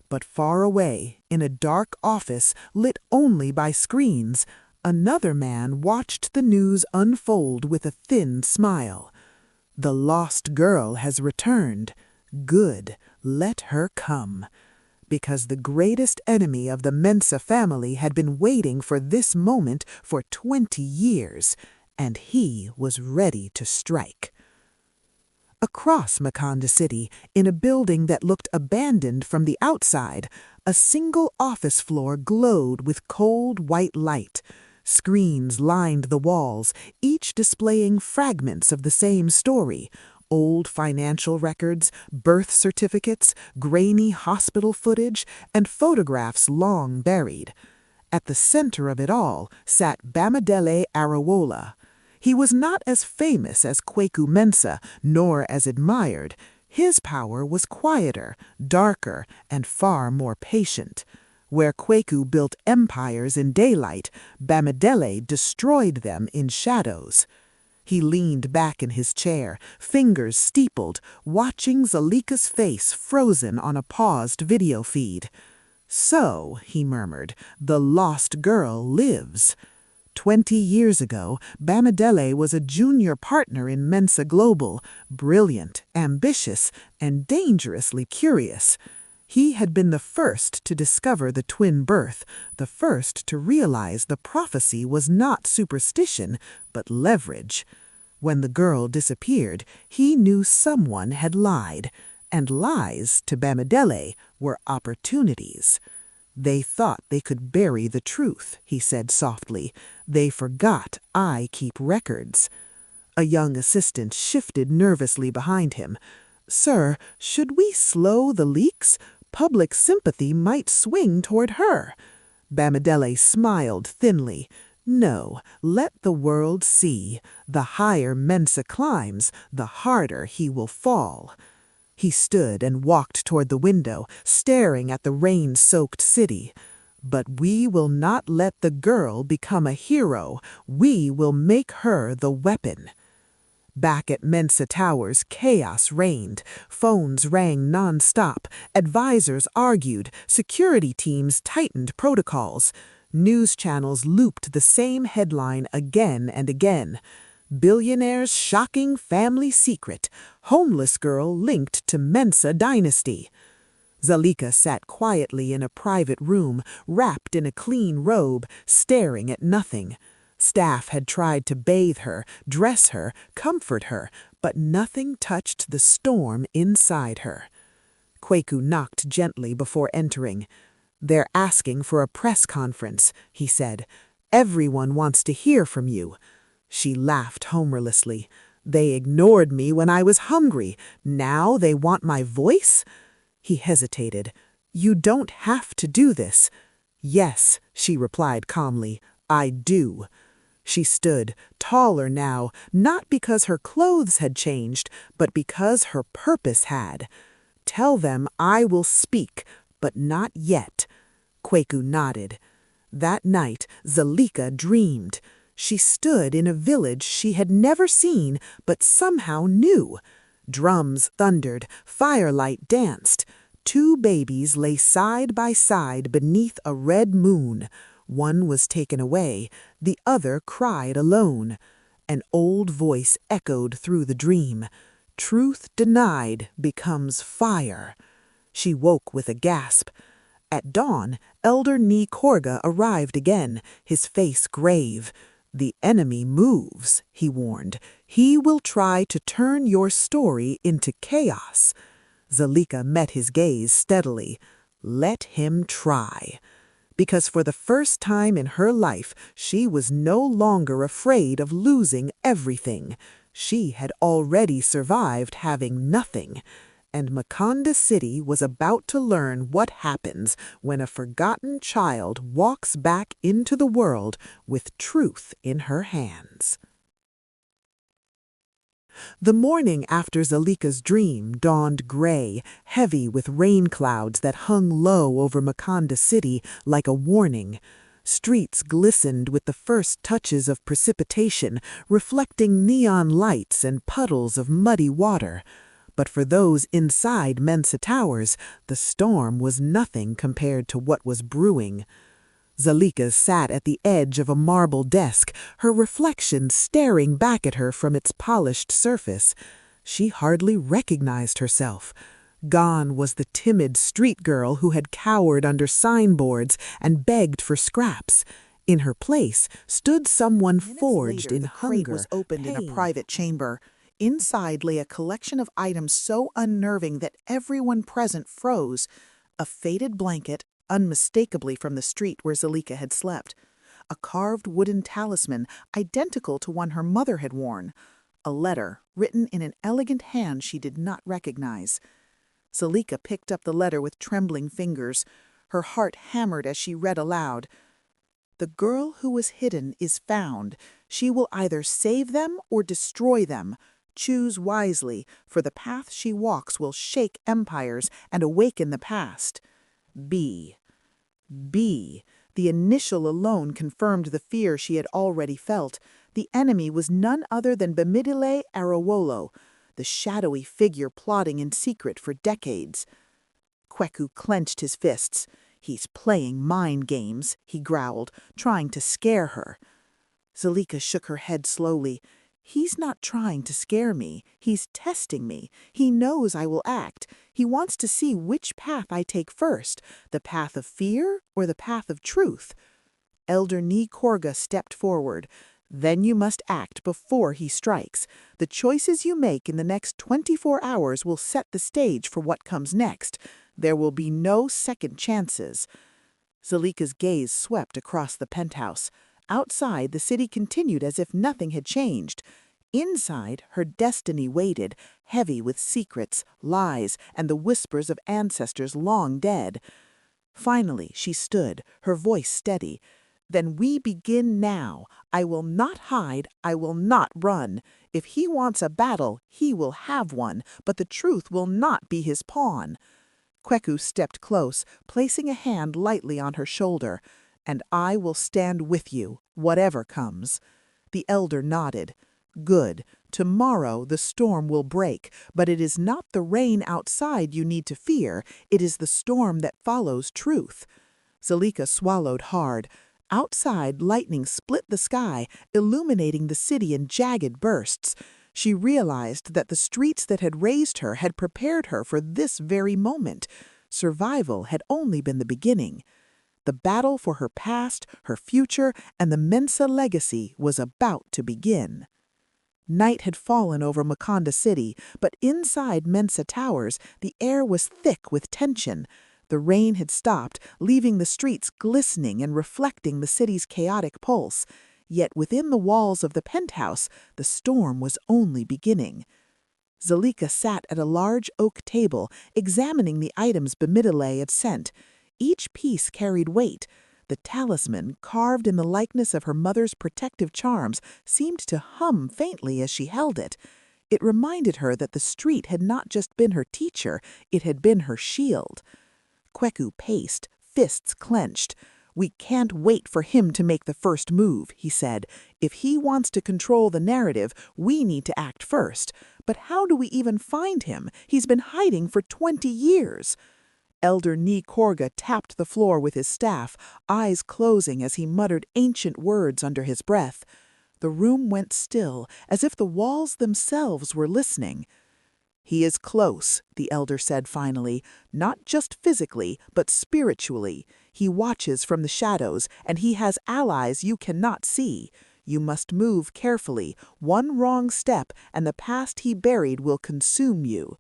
But far away, in a dark office lit only by screens, another man watched the news unfold with a thin smile. "The lost girl has returned. Good, let her come." Because the greatest enemy of the Mensa family had been waiting for this moment for 20 years, and he was ready to strike. Across Makonda City, in a building that looked abandoned from the outside, a single office floor glowed with cold white light. Screens lined the walls, each displaying fragments of the same story: old financial records, birth certificates, grainy hospital footage, and photographs long buried. At the center of it all sat Bamidele Arawola. He was not as famous as Kwaku Mensa, nor as admired. His power was quieter, darker, and far more patient. Where Kwaku built empires in daylight, Bamidele destroyed them in shadows. He leaned back in his chair, fingers steepled, watching Zalika's face frozen on a paused video feed. "So," he murmured, "the lost girl lives." 20 years ago, Bamidele was a junior partner in Mensa Global, brilliant, ambitious, and dangerously curious. He had been the first to discover the twin birth, the first to realize the prophecy was not superstition, but leverage. When the girl disappeared, he knew someone had lied, and lies, to Bamidele, were opportunities. "They thought they could bury the truth," he said softly. "They forgot I keep records." A young assistant shifted nervously behind him. "Sir, should we slow the leaks? Public sympathy might swing toward her." Bamidele smiled thinly. "No, let the world see. The higher Mensa climbs, the harder he will fall." He stood and walked toward the window, staring at the rain-soaked city. But we will not let the girl become a hero. We will make her the weapon. Back at Mensa Towers, chaos reigned. Phones rang non-stop. Advisors argued. Security teams tightened protocols. News channels looped the same headline again and again. Billionaire's shocking family secret. Homeless girl linked to Mensa dynasty. Zalika sat quietly in a private room, wrapped in a clean robe, staring at nothing. Staff had tried to bathe her, dress her, comfort her, but nothing touched the storm inside her. Kwaku knocked gently before entering. "They're asking for a press conference," he said. "Everyone wants to hear from you." She laughed humorlessly. "They ignored me when I was hungry. Now they want my voice?" He hesitated. "You don't have to do this." "Yes," she replied calmly, "I do." She stood, taller now, not because her clothes had changed, but because her purpose had. "Tell them I will speak, but not yet." Kwaku nodded. That night, Zalika dreamed. She stood in a village she had never seen, but somehow knew. Drums thundered, firelight danced. 2 babies lay side by side beneath a red moon. One was taken away, the other cried alone. An old voice echoed through the dream. "Truth denied becomes fire." She woke with a gasp. At dawn, Elder Ni Korga arrived again, his face grave. "The enemy moves," he warned. "He will try to turn your story into chaos." Zalika met his gaze steadily. Let him try. Because for the first time in her life, she was no longer afraid of losing everything. She had already survived having nothing. And Makonda City was about to learn what happens when a forgotten child walks back into the world with truth in her hands. The morning after Zalika's dream dawned gray, heavy with rain clouds that hung low over Makonda City like a warning. Streets glistened with the first touches of precipitation, reflecting neon lights and puddles of muddy water. But for those inside Mensa Towers, the storm was nothing compared to what was brewing. Zalika sat at the edge of a marble desk, her reflection staring back at her from its polished surface. She hardly recognized herself. Gone was the timid street girl who had cowered under signboards and begged for scraps. In her place stood someone forged in hunger. The crate was opened in a private chamber. Inside lay a collection of items so unnerving that everyone present froze. A faded blanket, unmistakably from the street where Zalika had slept. A carved wooden talisman, identical to one her mother had worn. A letter, written in an elegant hand she did not recognize. Zalika picked up the letter with trembling fingers. Her heart hammered as she read aloud. "The girl who was hidden is found. She will either save them or destroy them. Choose wisely, for the path she walks will shake empires and awaken the past. B." B. The initial alone confirmed the fear she had already felt. The enemy was none other than Bamidele Arowolo, the shadowy figure plotting in secret for decades. Kwaku clenched his fists. "He's playing mind games," he growled, trying to scare her. Zalika shook her head slowly. "He's not trying to scare me. He's testing me. He knows I will act. He wants to see which path I take first, the path of fear or the path of truth." Elder Ni Korga stepped forward. "Then you must act before he strikes. The choices you make in the next 24 hours will set the stage for what comes next. There will be no second chances." Zalika's gaze swept across the penthouse. Outside, the city continued as if nothing had changed. Inside, her destiny waited, heavy with secrets, lies, and the whispers of ancestors long dead. Finally, she stood, her voice steady. Then we begin now. I will not hide, I will not run. If he wants a battle, he will have one, but the truth will not be his pawn. Kweku stepped close, placing a hand lightly on her shoulder. And I will stand with you, whatever comes. The elder nodded. Good. Tomorrow the storm will break, but it is not the rain outside you need to fear, it is the storm that follows truth. Zalika swallowed hard. Outside, lightning split the sky, illuminating the city in jagged bursts. She realized that the streets that had raised her had prepared her for this very moment. Survival had only been the beginning. The battle for her past, her future, and the Mensa legacy was about to begin. Night had fallen over Makonda City, but inside Mensa Towers, the air was thick with tension. The rain had stopped, leaving the streets glistening and reflecting the city's chaotic pulse. Yet within the walls of the penthouse, the storm was only beginning. Zalika sat at a large oak table, examining the items bemidele had sent. Each piece carried weight. The talisman, carved in the likeness of her mother's protective charms, seemed to hum faintly as she held it. It reminded her that the street had not just been her teacher, it had been her shield. Kweku paced, fists clenched. We can't wait for him to make the first move, he said. If he wants to control the narrative, we need to act first. But how do we even find him? He's been hiding for 20 years. Elder Ni Korga tapped the floor with his staff, eyes closing as he muttered ancient words under his breath. The room went still, as if the walls themselves were listening. He is close, the elder said finally, not just physically, but spiritually. He watches from the shadows, and he has allies you cannot see. You must move carefully. One wrong step, and the past he buried will consume you.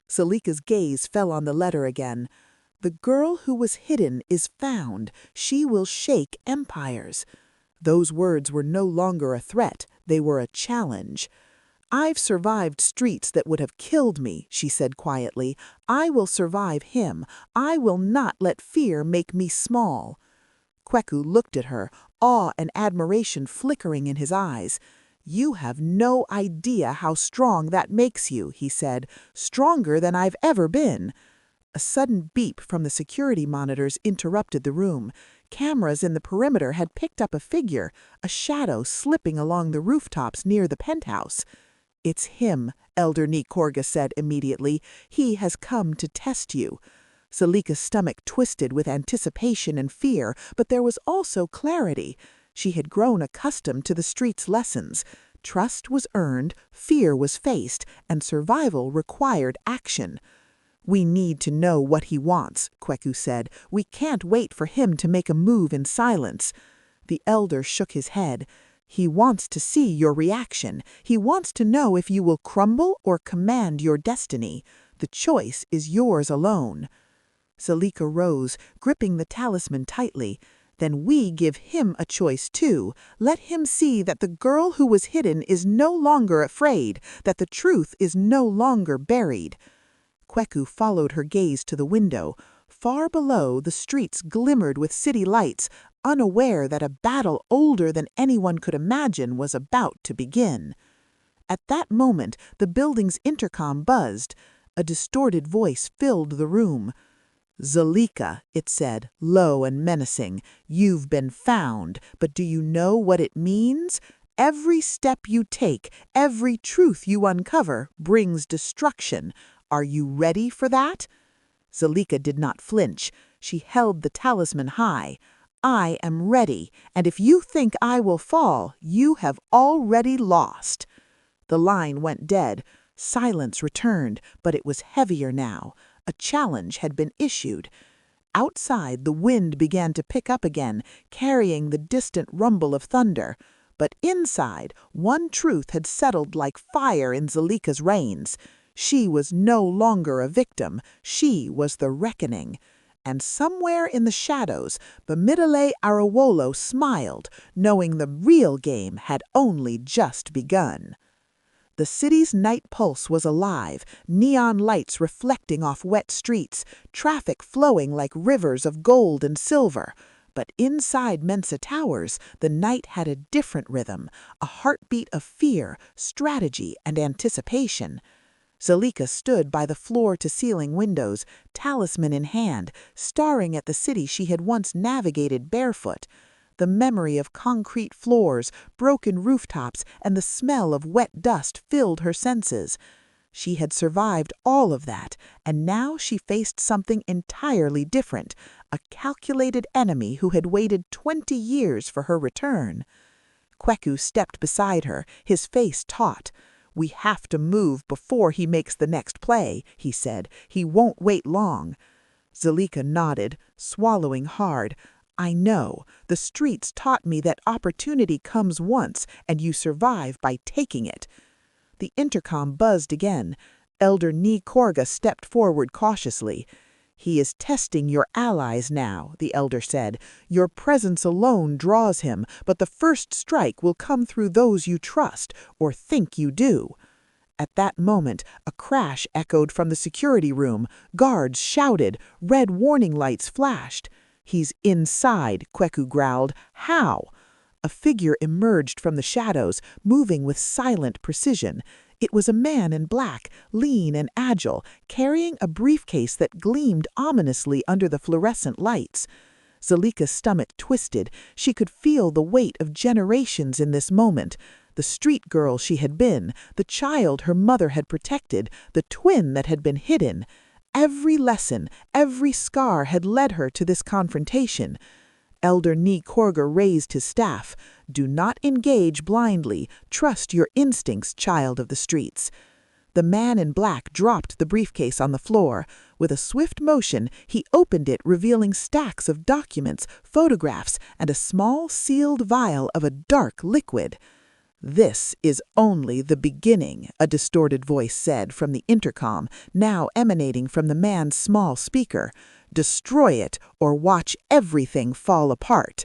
Zalika's gaze fell on the letter again. The girl who was hidden is found. She will shake empires. Those words were no longer a threat. They were a challenge. I've survived streets that would have killed me, she said quietly. I will survive him. I will not let fear make me small. Kweku looked at her, awe and admiration flickering in his eyes. You have no idea how strong that makes you, he said. Stronger than I've ever been. A sudden beep from the security monitors interrupted the room. Cameras in the perimeter had picked up a figure, a shadow slipping along the rooftops near the penthouse. It's him, Elder Ni Korga said immediately. He has come to test you. Zalika's stomach twisted with anticipation and fear, but there was also clarity. She had grown accustomed to the street's lessons. Trust was earned, fear was faced, and survival required action. We need to know what he wants, Kweku said. We can't wait for him to make a move in silence. The elder shook his head. He wants to see your reaction. He wants to know if you will crumble or command your destiny. The choice is yours alone. Zalika rose, gripping the talisman tightly. Then we give him a choice too. Let him see that the girl who was hidden is no longer afraid, that the truth is no longer buried. Kweku followed her gaze to the window. Far below, the streets glimmered with city lights, unaware that a battle older than anyone could imagine was about to begin. At that moment, the building's intercom buzzed. A distorted voice filled the room. Zalika, it said, low and menacing, you've been found, but do you know what it means? Every step you take, every truth you uncover, brings destruction. Are you ready for that? Zalika did not flinch. She held the talisman high. I am ready, and if you think I will fall, you have already lost. The line went dead. Silence returned, but it was heavier now. A challenge had been issued. Outside, the wind began to pick up again, carrying the distant rumble of thunder. But inside, one truth had settled like fire in Zalika's reins. She was no longer a victim. She was the reckoning. And somewhere in the shadows, Bamidele Arowolo smiled, knowing the real game had only just begun. The city's night pulse was alive, neon lights reflecting off wet streets, traffic flowing like rivers of gold and silver. But inside Mensa Towers, the night had a different rhythm, a heartbeat of fear, strategy, and anticipation. Zalika stood by the floor-to-ceiling windows, talisman in hand, staring at the city she had once navigated barefoot. The memory of concrete floors, broken rooftops, and the smell of wet dust filled her senses. She had survived all of that, and now she faced something entirely different, a calculated enemy who had waited 20 years for her return. Kweku stepped beside her, his face taut. "We have to move before he makes the next play," he said. "He won't wait long." Zalika nodded, swallowing hard. "I know. The streets taught me that opportunity comes once, and you survive by taking it." The intercom buzzed again. Elder Ni Korga stepped forward cautiously. "He is testing your allies now," the elder said. "Your presence alone draws him, but the first strike will come through those you trust, or think you do." At that moment, a crash echoed from the security room. Guards shouted. Red warning lights flashed. "He's inside," Kweku growled. "How?" A figure emerged from the shadows, moving with silent precision. It was a man in black, lean and agile, carrying a briefcase that gleamed ominously under the fluorescent lights. Zalika's stomach twisted. She could feel the weight of generations in this moment. The street girl she had been, the child her mother had protected, the twin that had been hidden. Every lesson, every scar had led her to this confrontation. Elder Ni Korga raised his staff. "Do not engage blindly. Trust your instincts, child of the streets." The man in black dropped the briefcase on the floor. With a swift motion, he opened it, revealing stacks of documents, photographs, and a small sealed vial of a dark liquid. "This is only the beginning," a distorted voice said from the intercom, now emanating from the man's small speaker. "Destroy it, or watch everything fall apart."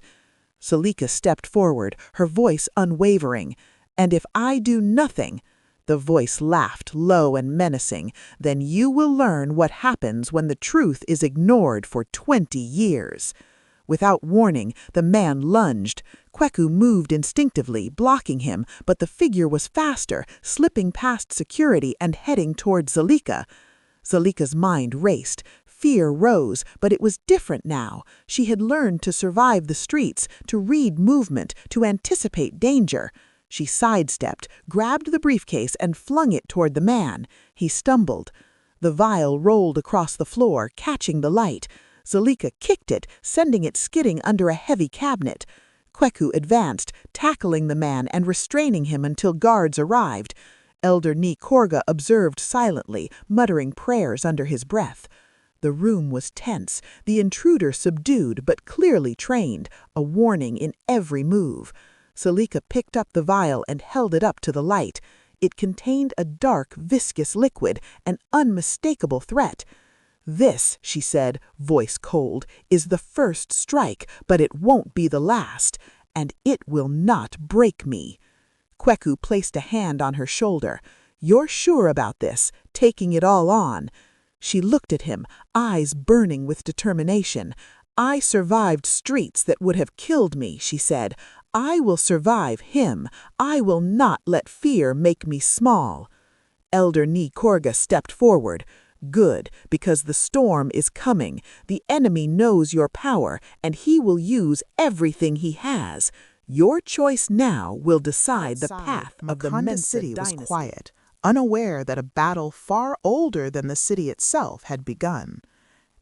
Zalika stepped forward, her voice unwavering. "And if I do nothing," the voice laughed, low and menacing, "then you will learn what happens when the truth is ignored for 20 years." Without warning, the man lunged. Kweku moved instinctively, blocking him, but the figure was faster, slipping past security and heading toward Zalika. Zalika's mind raced. Fear rose, but it was different now. She had learned to survive the streets, to read movement, to anticipate danger. She sidestepped, grabbed the briefcase, and flung it toward the man. He stumbled. The vial rolled across the floor, catching the light. Zalika kicked it, sending it skidding under a heavy cabinet. Kweku advanced, tackling the man and restraining him until guards arrived. Elder Ni Korga observed silently, muttering prayers under his breath. The room was tense, the intruder subdued but clearly trained, a warning in every move. Zalika picked up the vial and held it up to the light. It contained a dark, viscous liquid, an unmistakable threat. "This," she said, voice cold, "is the first strike, but it won't be the last, and it will not break me." Kweku placed a hand on her shoulder. "You're sure about this, taking it all on?" She looked at him, eyes burning with determination. "I survived streets that would have killed me," she said. "I will survive him. I will not let fear make me small." Elder Ni Korga stepped forward. "Good, because the storm is coming. The enemy knows your power, and he will use everything he has. Your choice now will decide the path of the Mensa city was dynasty." quiet, unaware that a battle far older than the city itself had begun.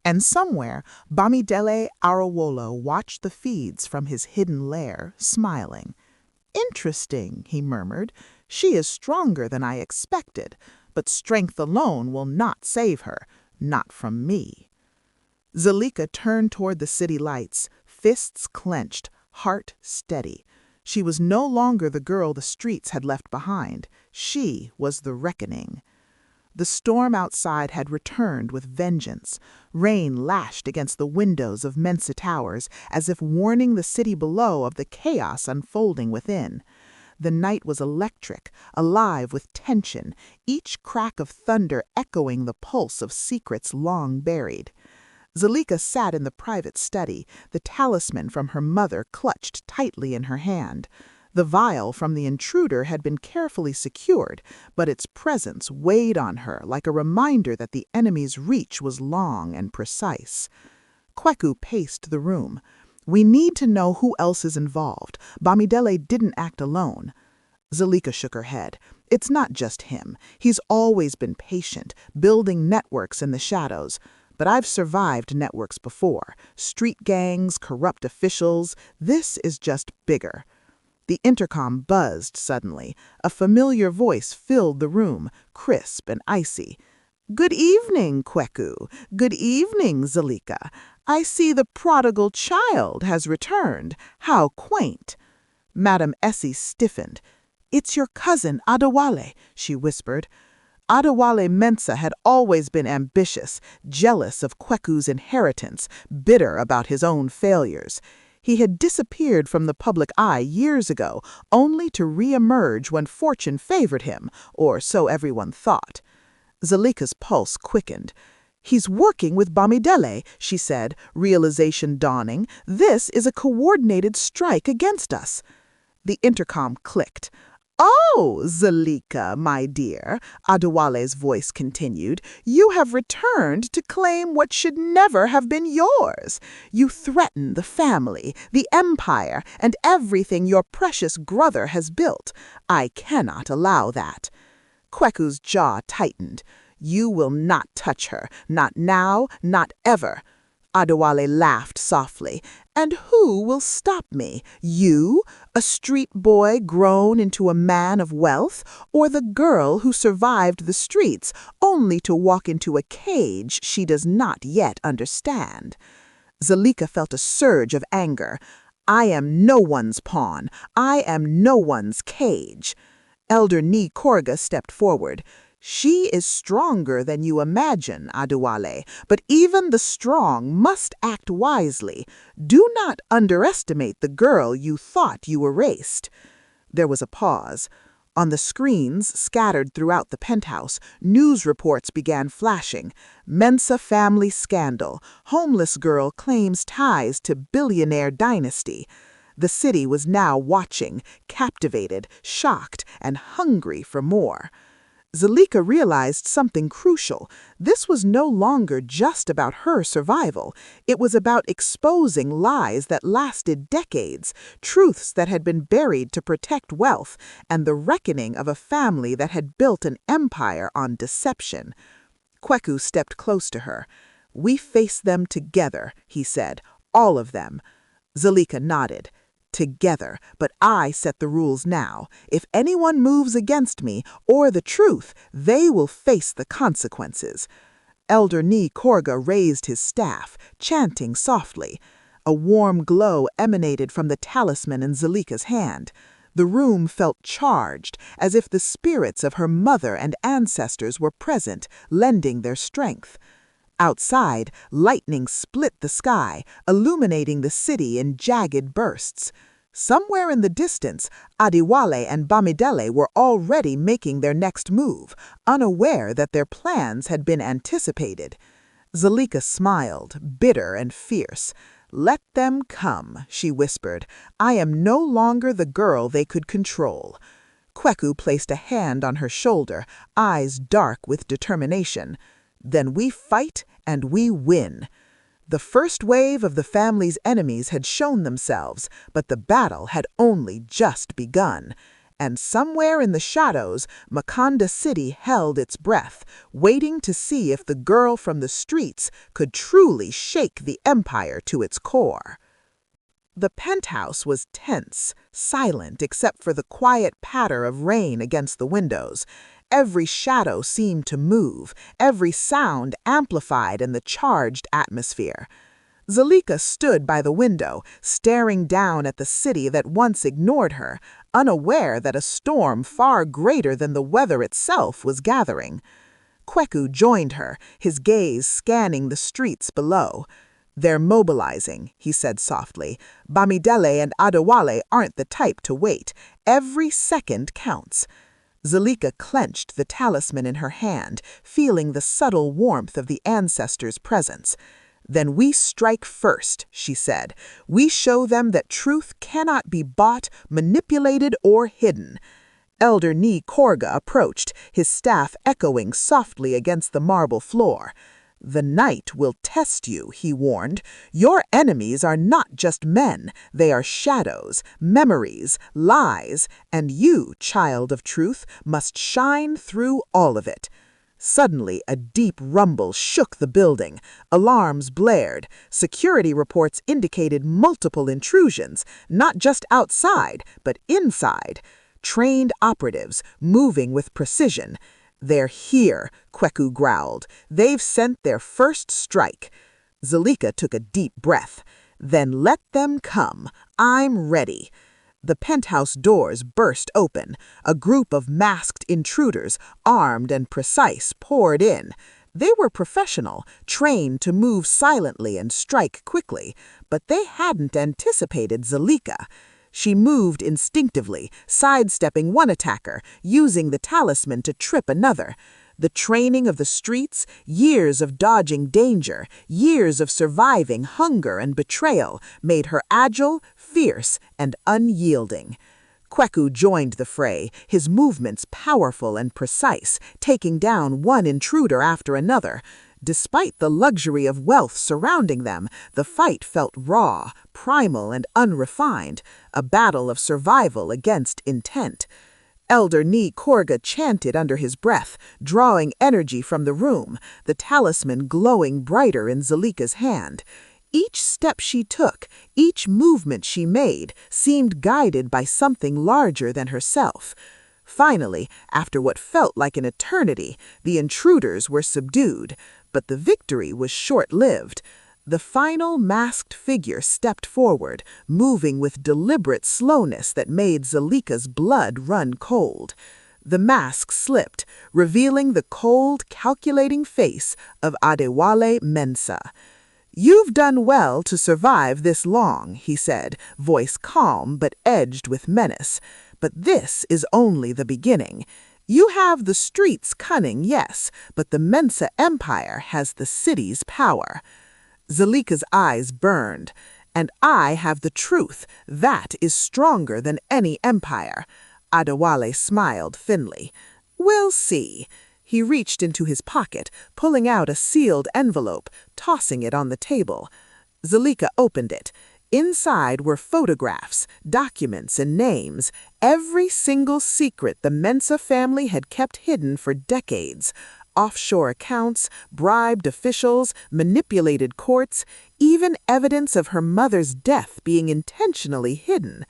And somewhere, Bamidele Arowolo watched the feeds from his hidden lair, smiling. "Interesting," he murmured. "She is stronger than I expected, but strength alone will not save her, not from me." Zalika turned toward the city lights, fists clenched, heart steady. She was no longer the girl the streets had left behind. She was the reckoning. The storm outside had returned with vengeance. Rain lashed against the windows of Mensa Towers, as if warning the city below of the chaos unfolding within. The night was electric, alive with tension, each crack of thunder echoing the pulse of secrets long buried. Zalika sat in the private study, the talisman from her mother clutched tightly in her hand. The vial from the intruder had been carefully secured, but its presence weighed on her like a reminder that the enemy's reach was long and precise. Kweku paced the room. "We need to know who else is involved. Bamidele didn't act alone." Zalika shook her head. "It's not just him. He's always been patient, building networks in the shadows. But I've survived networks before. Street gangs, corrupt officials. This is just bigger." The intercom buzzed suddenly. A familiar voice filled the room, crisp and icy. "Good evening, Kweku. Good evening, Zalika. I see the prodigal child has returned. How quaint." Madame Essie stiffened. "It's your cousin, Adewale," she whispered. Adewale Mensah had always been ambitious, jealous of Kweku's inheritance, bitter about his own failures. He had disappeared from the public eye years ago, only to re-emerge when fortune favored him, or so everyone thought. Zalika's pulse quickened. "He's working with Bamidele," she said, realization dawning. "This is a coordinated strike against us." The intercom clicked. "Oh, Zalika, my dear," Adewale's voice continued, "you have returned to claim what should never have been yours. You threaten the family, the empire, and everything your precious brother has built. I cannot allow that." Kweku's jaw tightened. "You will not touch her, not now, not ever." Adewale laughed softly. "And who will stop me? You, a street boy grown into a man of wealth, or the girl who survived the streets only to walk into a cage she does not yet understand?" Zalika felt a surge of anger. "I am no one's pawn. I am no one's cage." Elder Ni Korga stepped forward. "She is stronger than you imagine, Adewale, but even the strong must act wisely. Do not underestimate the girl you thought you erased." There was a pause. On the screens, scattered throughout the penthouse, news reports began flashing. Mensah family scandal. Homeless girl claims ties to billionaire dynasty. The city was now watching, captivated, shocked, and hungry for more. Zalika realized something crucial. This was no longer just about her survival. It was about exposing lies that lasted decades, truths that had been buried to protect wealth, and the reckoning of a family that had built an empire on deception. Kweku stepped close to her. "We face them together," he said. "All of them." Zalika nodded. "Together, but I set the rules now. If anyone moves against me or the truth, they will face the consequences." Elder Ni Korga raised his staff, chanting softly. A warm glow emanated from the talisman in Zalika's hand. The room felt charged, as if the spirits of her mother and ancestors were present, lending their strength. Outside, lightning split the sky, illuminating the city in jagged bursts. Somewhere in the distance, Adewale and Bamidele were already making their next move, unaware that their plans had been anticipated. Zalika smiled, bitter and fierce. "Let them come," she whispered. "I am no longer the girl they could control." Kweku placed a hand on her shoulder, eyes dark with determination. "Then we fight and we win." The first wave of the family's enemies had shown themselves, but the battle had only just begun. And somewhere in the shadows, Makonda City held its breath, waiting to see if the girl from the streets could truly shake the empire to its core. The penthouse was tense, silent except for the quiet patter of rain against the windows. Every shadow seemed to move, every sound amplified in the charged atmosphere. Zalika stood by the window, staring down at the city that once ignored her, unaware that a storm far greater than the weather itself was gathering. Kweku joined her, his gaze scanning the streets below. "They're mobilizing," he said softly. "Bamidele and Adewale aren't the type to wait. Every second counts." Zalika clenched the talisman in her hand, feeling the subtle warmth of the ancestors' presence. "Then we strike first," she said. "We show them that truth cannot be bought, manipulated, or hidden." Elder Ni Korga approached, his staff echoing softly against the marble floor. "The night will test you," he warned. "Your enemies are not just men. They are shadows, memories, lies, and you, child of truth, must shine through all of it." Suddenly, a deep rumble shook the building. Alarms blared. Security reports indicated multiple intrusions, not just outside, but inside. Trained operatives, moving with precision. "They're here," Kweku growled. "They've sent their first strike." Zalika took a deep breath. "Then let them come. I'm ready." The penthouse doors burst open. A group of masked intruders, armed and precise, poured in. They were professional, trained to move silently and strike quickly, but they hadn't anticipated Zalika. She moved instinctively, sidestepping one attacker, using the talisman to trip another. The training of the streets, years of dodging danger, years of surviving hunger and betrayal, made her agile, fierce, and unyielding. Kweku joined the fray, his movements powerful and precise, taking down one intruder after another. Despite the luxury of wealth surrounding them, the fight felt raw, primal, and unrefined, a battle of survival against intent. Elder Ni Korga chanted under his breath, drawing energy from the room, the talisman glowing brighter in Zalika's hand. Each step she took, each movement she made, seemed guided by something larger than herself. Finally, after what felt like an eternity, the intruders were subdued, but the victory was short-lived. The final masked figure stepped forward, moving with deliberate slowness that made Zalika's blood run cold. The mask slipped, revealing the cold, calculating face of Adewale Mensah. "You've done well to survive this long," he said, voice calm but edged with menace. "But this is only the beginning. You have the street's cunning, yes, but the Mensah Empire has the city's power." Zalika's eyes burned. "And I have the truth. That is stronger than any empire." Adewale smiled thinly. "We'll see." He reached into his pocket, pulling out a sealed envelope, tossing it on the table. Zalika opened it. Inside were photographs, documents, and names, every single secret the Mensah family had kept hidden for decades. Offshore accounts, bribed officials, manipulated courts, even evidence of her mother's death being intentionally hidden.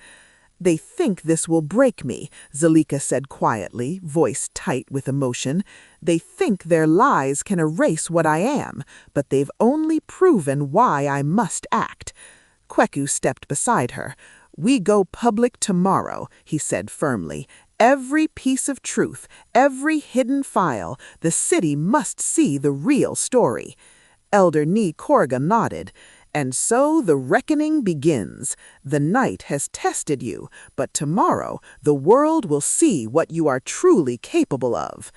"They think this will break me," Zalika said quietly, voice tight with emotion. "They think their lies can erase what I am, but they've only proven why I must act." Kweku stepped beside her. "We go public tomorrow," he said firmly. "Every piece of truth, every hidden file, the city must see the real story." Elder Ni Korga nodded. "And so the reckoning begins. The night has tested you, but tomorrow the world will see what you are truly capable of."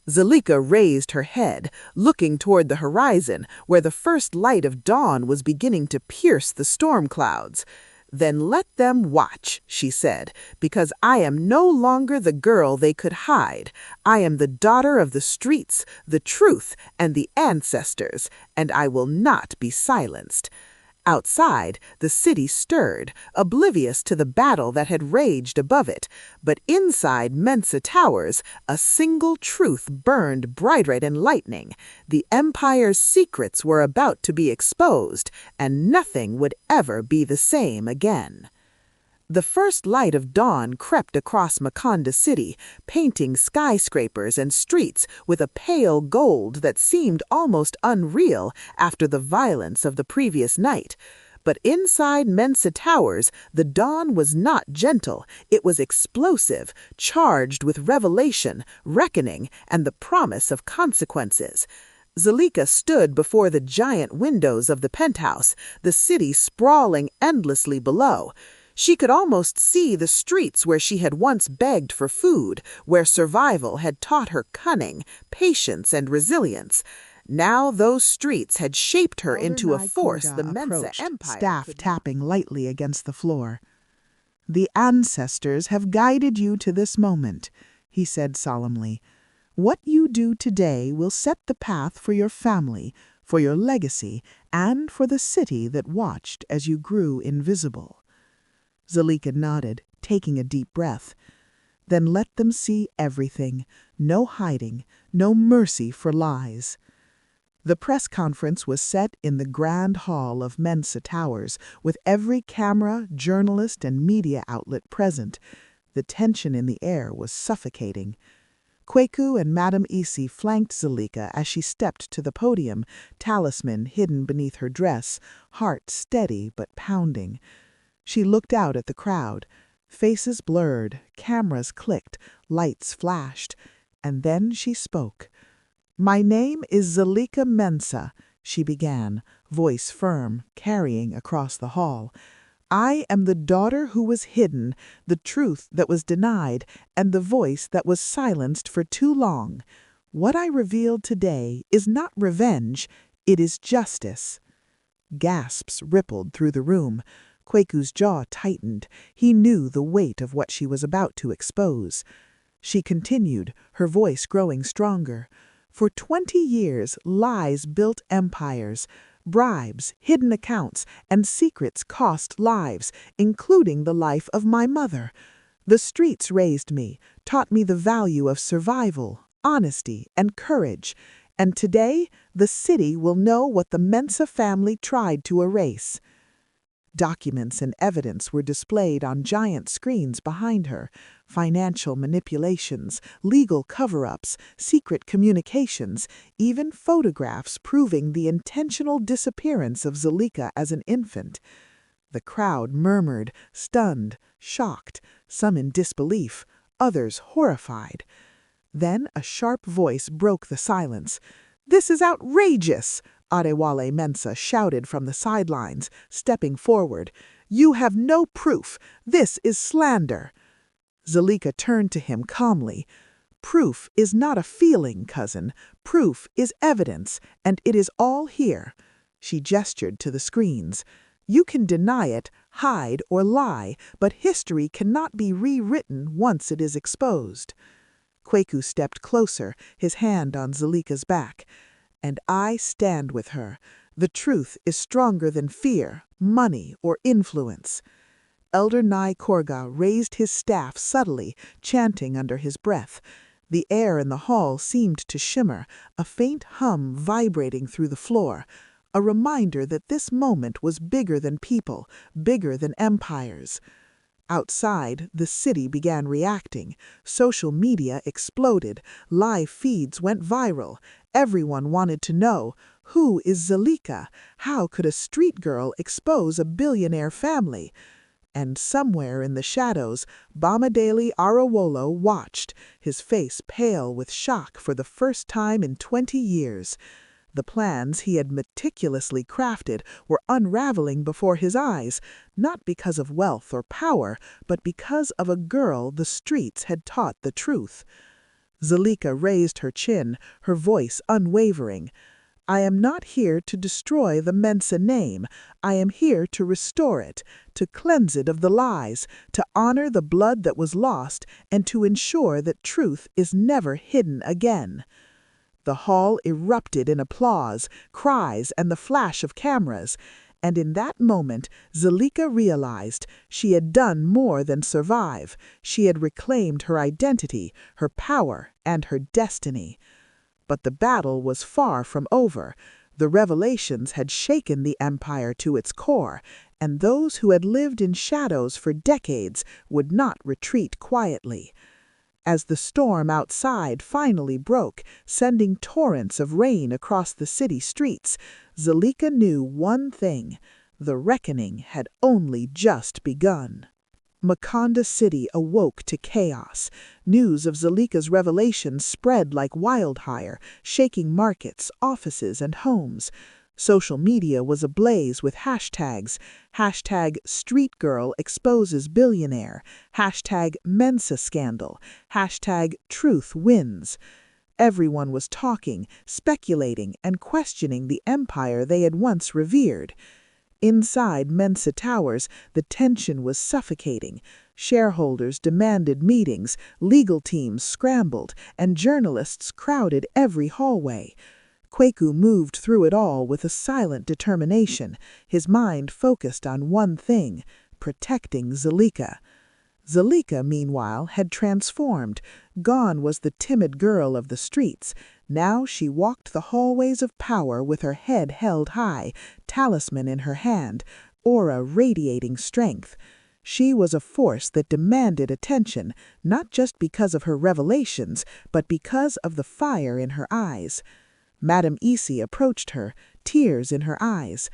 Zalika raised her head, looking toward the horizon, where the first light of dawn was beginning to pierce the storm clouds. "Then let them watch," she said, "because I am no longer the girl they could hide. I am the daughter of the streets, the truth, and the ancestors, and I will not be silenced." Outside, the city stirred, oblivious to the battle that had raged above it. But inside Mensah Towers, a single truth burned brighter than lightning. The Empire's secrets were about to be exposed, and nothing would ever be the same again. The first light of dawn crept across Makonda City, painting skyscrapers and streets with a pale gold that seemed almost unreal after the violence of the previous night. But inside Mensah Towers, the dawn was not gentle. It was explosive, charged with revelation, reckoning, and the promise of consequences. Zalika stood before the giant windows of the penthouse, the city sprawling endlessly below. She could almost see the streets where she had once begged for food, where survival had taught her cunning, patience, and resilience. Now those streets had shaped her Elder into a Nai force Korga the Mensa approached, Empire staff could not. tapping lightly against the floor. "The ancestors have guided you to this moment," he said solemnly. "What you do today will set the path for your family, for your legacy, and for the city that watched as you grew invisible." Zalika nodded, taking a deep breath. "Then let them see everything. No hiding, no mercy for lies." The press conference was set in the grand hall of Mensa Towers, with every camera, journalist, and media outlet present. The tension in the air was suffocating. Kweku and Madame Isi flanked Zalika as she stepped to the podium, talisman hidden beneath her dress, heart steady but pounding. She looked out at the crowd. Faces blurred, cameras clicked, lights flashed, and then she spoke. "My name is Zalika Mensa," she began, voice firm, carrying across the hall. "I am the daughter who was hidden, the truth that was denied, and the voice that was silenced for too long. What I revealed today is not revenge, it is justice." Gasps rippled through the room. Kweku's jaw tightened. He knew the weight of what she was about to expose. She continued, her voice growing stronger. "For 20 years, lies built empires. Bribes, hidden accounts, and secrets cost lives, including the life of my mother. The streets raised me, taught me the value of survival, honesty, and courage. And today, the city will know what the Mensa family tried to erase." Documents and evidence were displayed on giant screens behind her. Financial manipulations, legal cover-ups, secret communications, even photographs proving the intentional disappearance of Zalika as an infant. The crowd murmured, stunned, shocked, some in disbelief, others horrified. Then a sharp voice broke the silence. "This is outrageous!" Adewale Mensa shouted from the sidelines, stepping forward. "You have no proof. This is slander." Zalika turned to him calmly. "Proof is not a feeling, cousin. Proof is evidence, and it is all here." She gestured to the screens. "You can deny it, hide, or lie, but history cannot be rewritten once it is exposed." Kweku stepped closer, his hand on Zalika's back. "And I stand with her. The truth is stronger than fear, money, or influence." Elder Nai Korga raised his staff subtly, chanting under his breath. The air in the hall seemed to shimmer, a faint hum vibrating through the floor, a reminder that this moment was bigger than people, bigger than empires. Outside, the city began reacting. Social media exploded. Live feeds went viral. Everyone wanted to know, who is Zalika? How could a street girl expose a billionaire family? And somewhere in the shadows, Bamadele Arowolo watched, his face pale with shock for the first time in 20 years. The plans he had meticulously crafted were unraveling before his eyes, not because of wealth or power, but because of a girl the streets had taught the truth. Zalika raised her chin, her voice unwavering. "I am not here to destroy the Mensa name. I am here to restore it, to cleanse it of the lies, to honor the blood that was lost, and to ensure that truth is never hidden again." The hall erupted in applause, cries, and the flash of cameras. And in that moment, Zalika realized she had done more than survive. She had reclaimed her identity, her power, and her destiny. But the battle was far from over. The revelations had shaken the empire to its core, and those who had lived in shadows for decades would not retreat quietly. As the storm outside finally broke, sending torrents of rain across the city streets, Zalika knew one thing: the reckoning had only just begun. Makonda City awoke to chaos. News of Zalika's revelation spread like wildfire, shaking markets, offices, and homes. Social media was ablaze with hashtags. Hashtag streetgirl exposes billionaire. Hashtag Mensa scandal. Hashtag truth wins. Everyone was talking, speculating, and questioning the empire they had once revered. Inside Mensa Towers, the tension was suffocating. Shareholders demanded meetings, legal teams scrambled, and journalists crowded every hallway. Kwaku moved through it all with a silent determination, his mind focused on one thing: protecting Zalika. Zalika, meanwhile, had transformed. Gone was the timid girl of the streets. Now she walked the hallways of power with her head held high, talisman in her hand, aura radiating strength. She was a force that demanded attention, not just because of her revelations, but because of the fire in her eyes. Madame Isi approached her, tears in her eyes.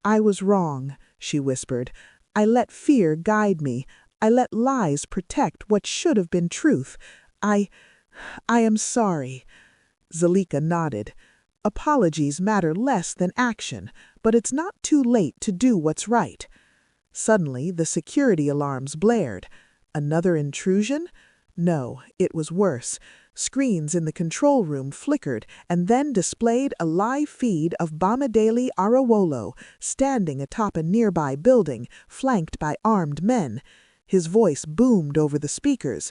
"I was wrong," she whispered. "I let fear guide me. I let lies protect what should have been truth. I am sorry." Zalika nodded. "Apologies matter less than action, but it's not too late to do what's right." Suddenly, the security alarms blared. Another intrusion? No, it was worse. Screens in the control room flickered and then displayed a live feed of Bamidele Arawolo standing atop a nearby building, flanked by armed men. His voice boomed over the speakers.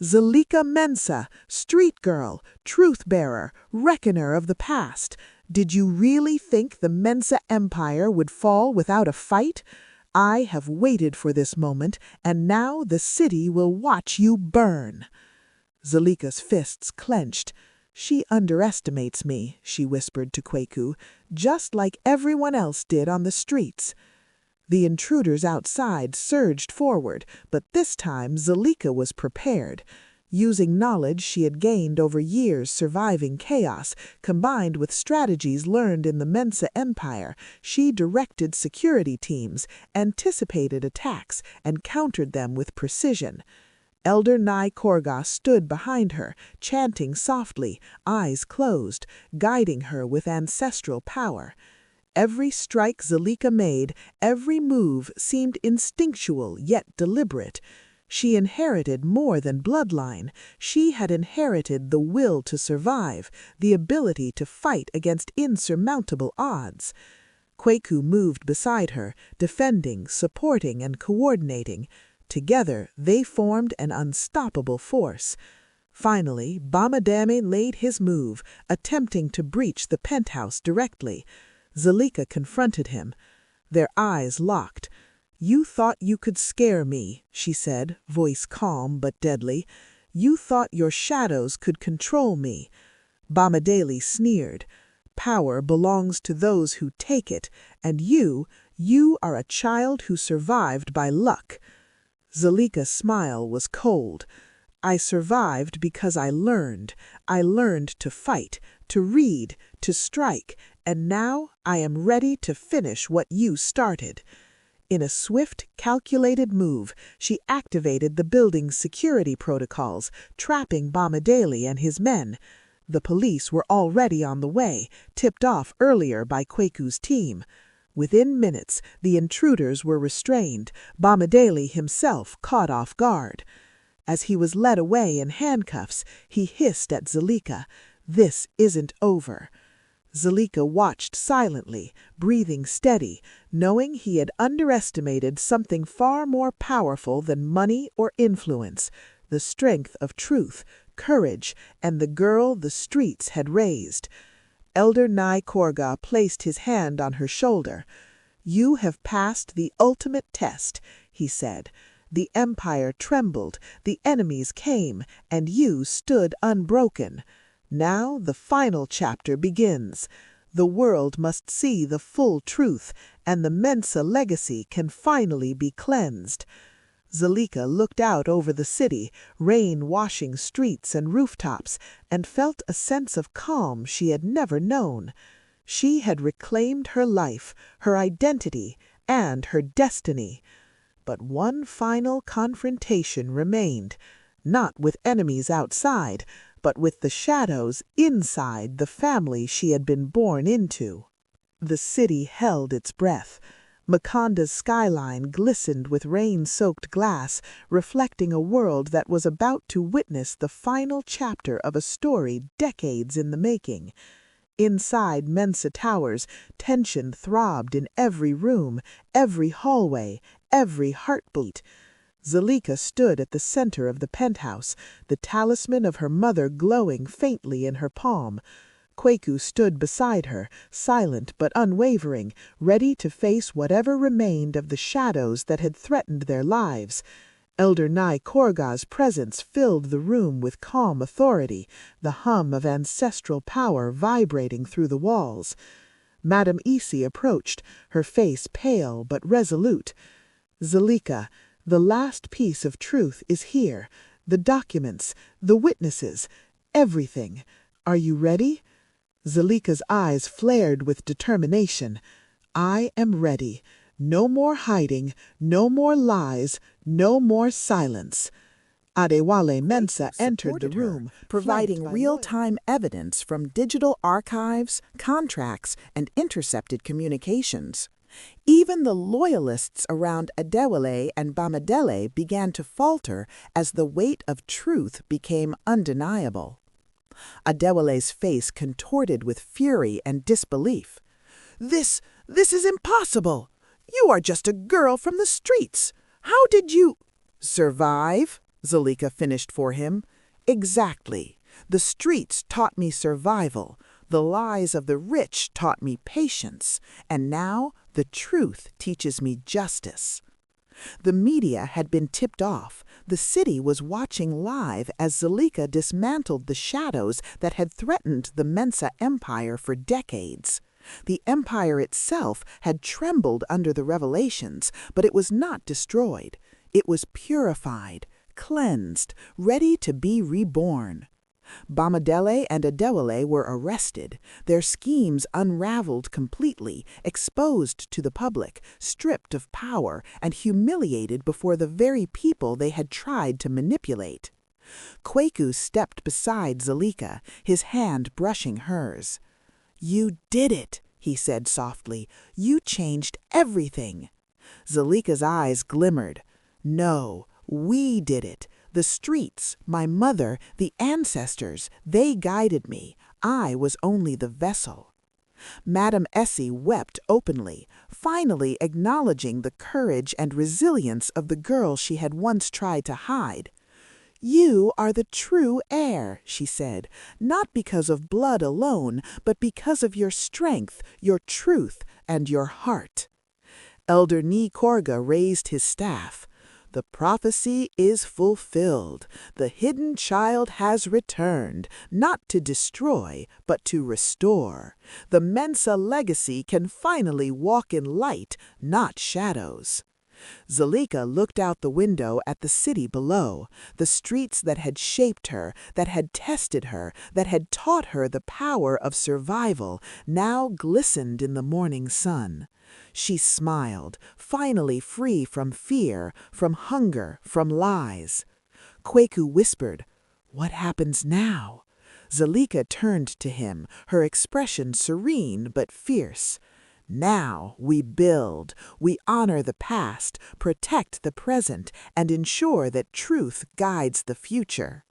"Zalika Mensa, street girl, truth-bearer, reckoner of the past. Did you really think the Mensa Empire would fall without a fight? I have waited for this moment, and now the city will watch you burn." Zalika's fists clenched. "She underestimates me," she whispered to Kwaku, "just like everyone else did on the streets." The intruders outside surged forward, but this time Zalika was prepared. Using knowledge she had gained over years surviving chaos, combined with strategies learned in the Mensa Empire, she directed security teams, anticipated attacks, and countered them with precision. Elder Nai Korga stood behind her, chanting softly, eyes closed, guiding her with ancestral power. Every strike Zalika made, every move seemed instinctual yet deliberate. She inherited more than bloodline. She had inherited the will to survive, the ability to fight against insurmountable odds. Kwaku moved beside her, defending, supporting, and coordinating. Together, they formed an unstoppable force. Finally, Bamidele laid his move, attempting to breach the penthouse directly. Zalika confronted him. Their eyes locked. "You thought you could scare me," she said, voice calm but deadly. "You thought your shadows could control me." Bamidele sneered. "Power belongs to those who take it, and you are a child who survived by luck." Zalika's smile was cold. "I survived because I learned. I learned to fight, to read, to strike, and now I am ready to finish what you started." In a swift, calculated move, she activated the building's security protocols, trapping Bamidele and his men. The police were already on the way, tipped off earlier by Kwaku's team. Within minutes, the intruders were restrained, Bamidele himself caught off guard. As he was led away in handcuffs, he hissed at Zalika, "This isn't over." Zalika watched silently, breathing steady, knowing he had underestimated something far more powerful than money or influence: the strength of truth, courage, and the girl the streets had raised. Elder Nai Korga placed his hand on her shoulder. "You have passed the ultimate test," he said. "The empire trembled, the enemies came, and you stood unbroken. Now the final chapter begins. The world must see the full truth, and the Mensa legacy can finally be cleansed." Zalika looked out over the city, rain washing streets and rooftops, and felt a sense of calm she had never known. She had reclaimed her life, her identity, and her destiny. But one final confrontation remained, not with enemies outside, but with the shadows inside the family she had been born into. The city held its breath. Makonda's skyline glistened with rain-soaked glass, reflecting a world that was about to witness the final chapter of a story decades in the making. Inside Mensa Towers, tension throbbed in every room, every hallway, every heartbeat. Zalika stood at the center of the penthouse, the talisman of her mother glowing faintly in her palm. Kwaku stood beside her, silent but unwavering, ready to face whatever remained of the shadows that had threatened their lives. Elder Nai Korga's presence filled the room with calm authority, the hum of ancestral power vibrating through the walls. Madame Isi approached, her face pale but resolute. "Zalika, the last piece of truth is here. The documents, the witnesses, everything. Are you ready?" Zalika's eyes flared with determination. "I am ready. No more hiding, no more lies, no more silence." Adewale Mensa entered the room, providing real-time evidence from digital archives, contracts, and intercepted communications. Even the loyalists around Adewale and Bamidele began to falter as the weight of truth became undeniable. Adewale's face contorted with fury and disbelief. This is impossible! You are just a girl from the streets! How did you—" "Survive?" Zalika finished for him. "Exactly. The streets taught me survival. The lies of the rich taught me patience. And now the truth teaches me justice." The media had been tipped off. The city was watching live as Zalika dismantled the shadows that had threatened the Mensa Empire for decades. The empire itself had trembled under the revelations, but it was not destroyed. It was purified, cleansed, ready to be reborn. Bamidele and Adewale were arrested, their schemes unraveled completely, exposed to the public, stripped of power, and humiliated before the very people they had tried to manipulate. Kwaku stepped beside Zalika, his hand brushing hers. "You did it," he said softly. "You changed everything." Zalika's eyes glimmered. "No, we did it. The streets, my mother, the ancestors, they guided me. I was only the vessel." Madame Essie wept openly, finally acknowledging the courage and resilience of the girl she had once tried to hide. "You are the true heir," she said, "not because of blood alone, but because of your strength, your truth, and your heart." Elder Ni Korga raised his staff. "The prophecy is fulfilled. The hidden child has returned, not to destroy, but to restore. The Mensa legacy can finally walk in light, not shadows." Zalika looked out the window at the city below, the streets that had shaped her, that had tested her, that had taught her the power of survival, now glistened in the morning sun. She smiled, finally free from fear, from hunger, from lies. Kwaku whispered, "What happens now?" Zalika turned to him, her expression serene but fierce. "Now we build, we honor the past, protect the present, and ensure that truth guides the future."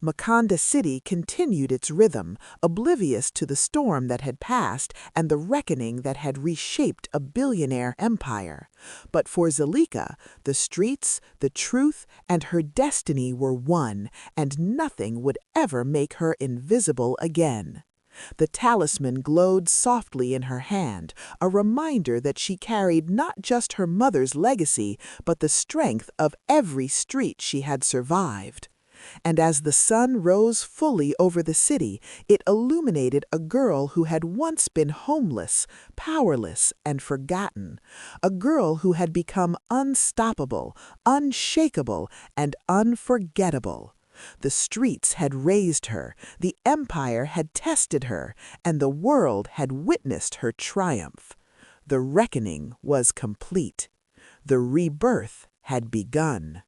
Makonda City continued its rhythm, oblivious to the storm that had passed and the reckoning that had reshaped a billionaire empire. But for Zalika, the streets, the truth, and her destiny were one, and nothing would ever make her invisible again. The talisman glowed softly in her hand, a reminder that she carried not just her mother's legacy, but the strength of every street she had survived. And as the sun rose fully over the city, it illuminated a girl who had once been homeless, powerless, and forgotten. A girl who had become unstoppable, unshakable, and unforgettable. The streets had raised her, the empire had tested her, and the world had witnessed her triumph. The reckoning was complete. The rebirth had begun.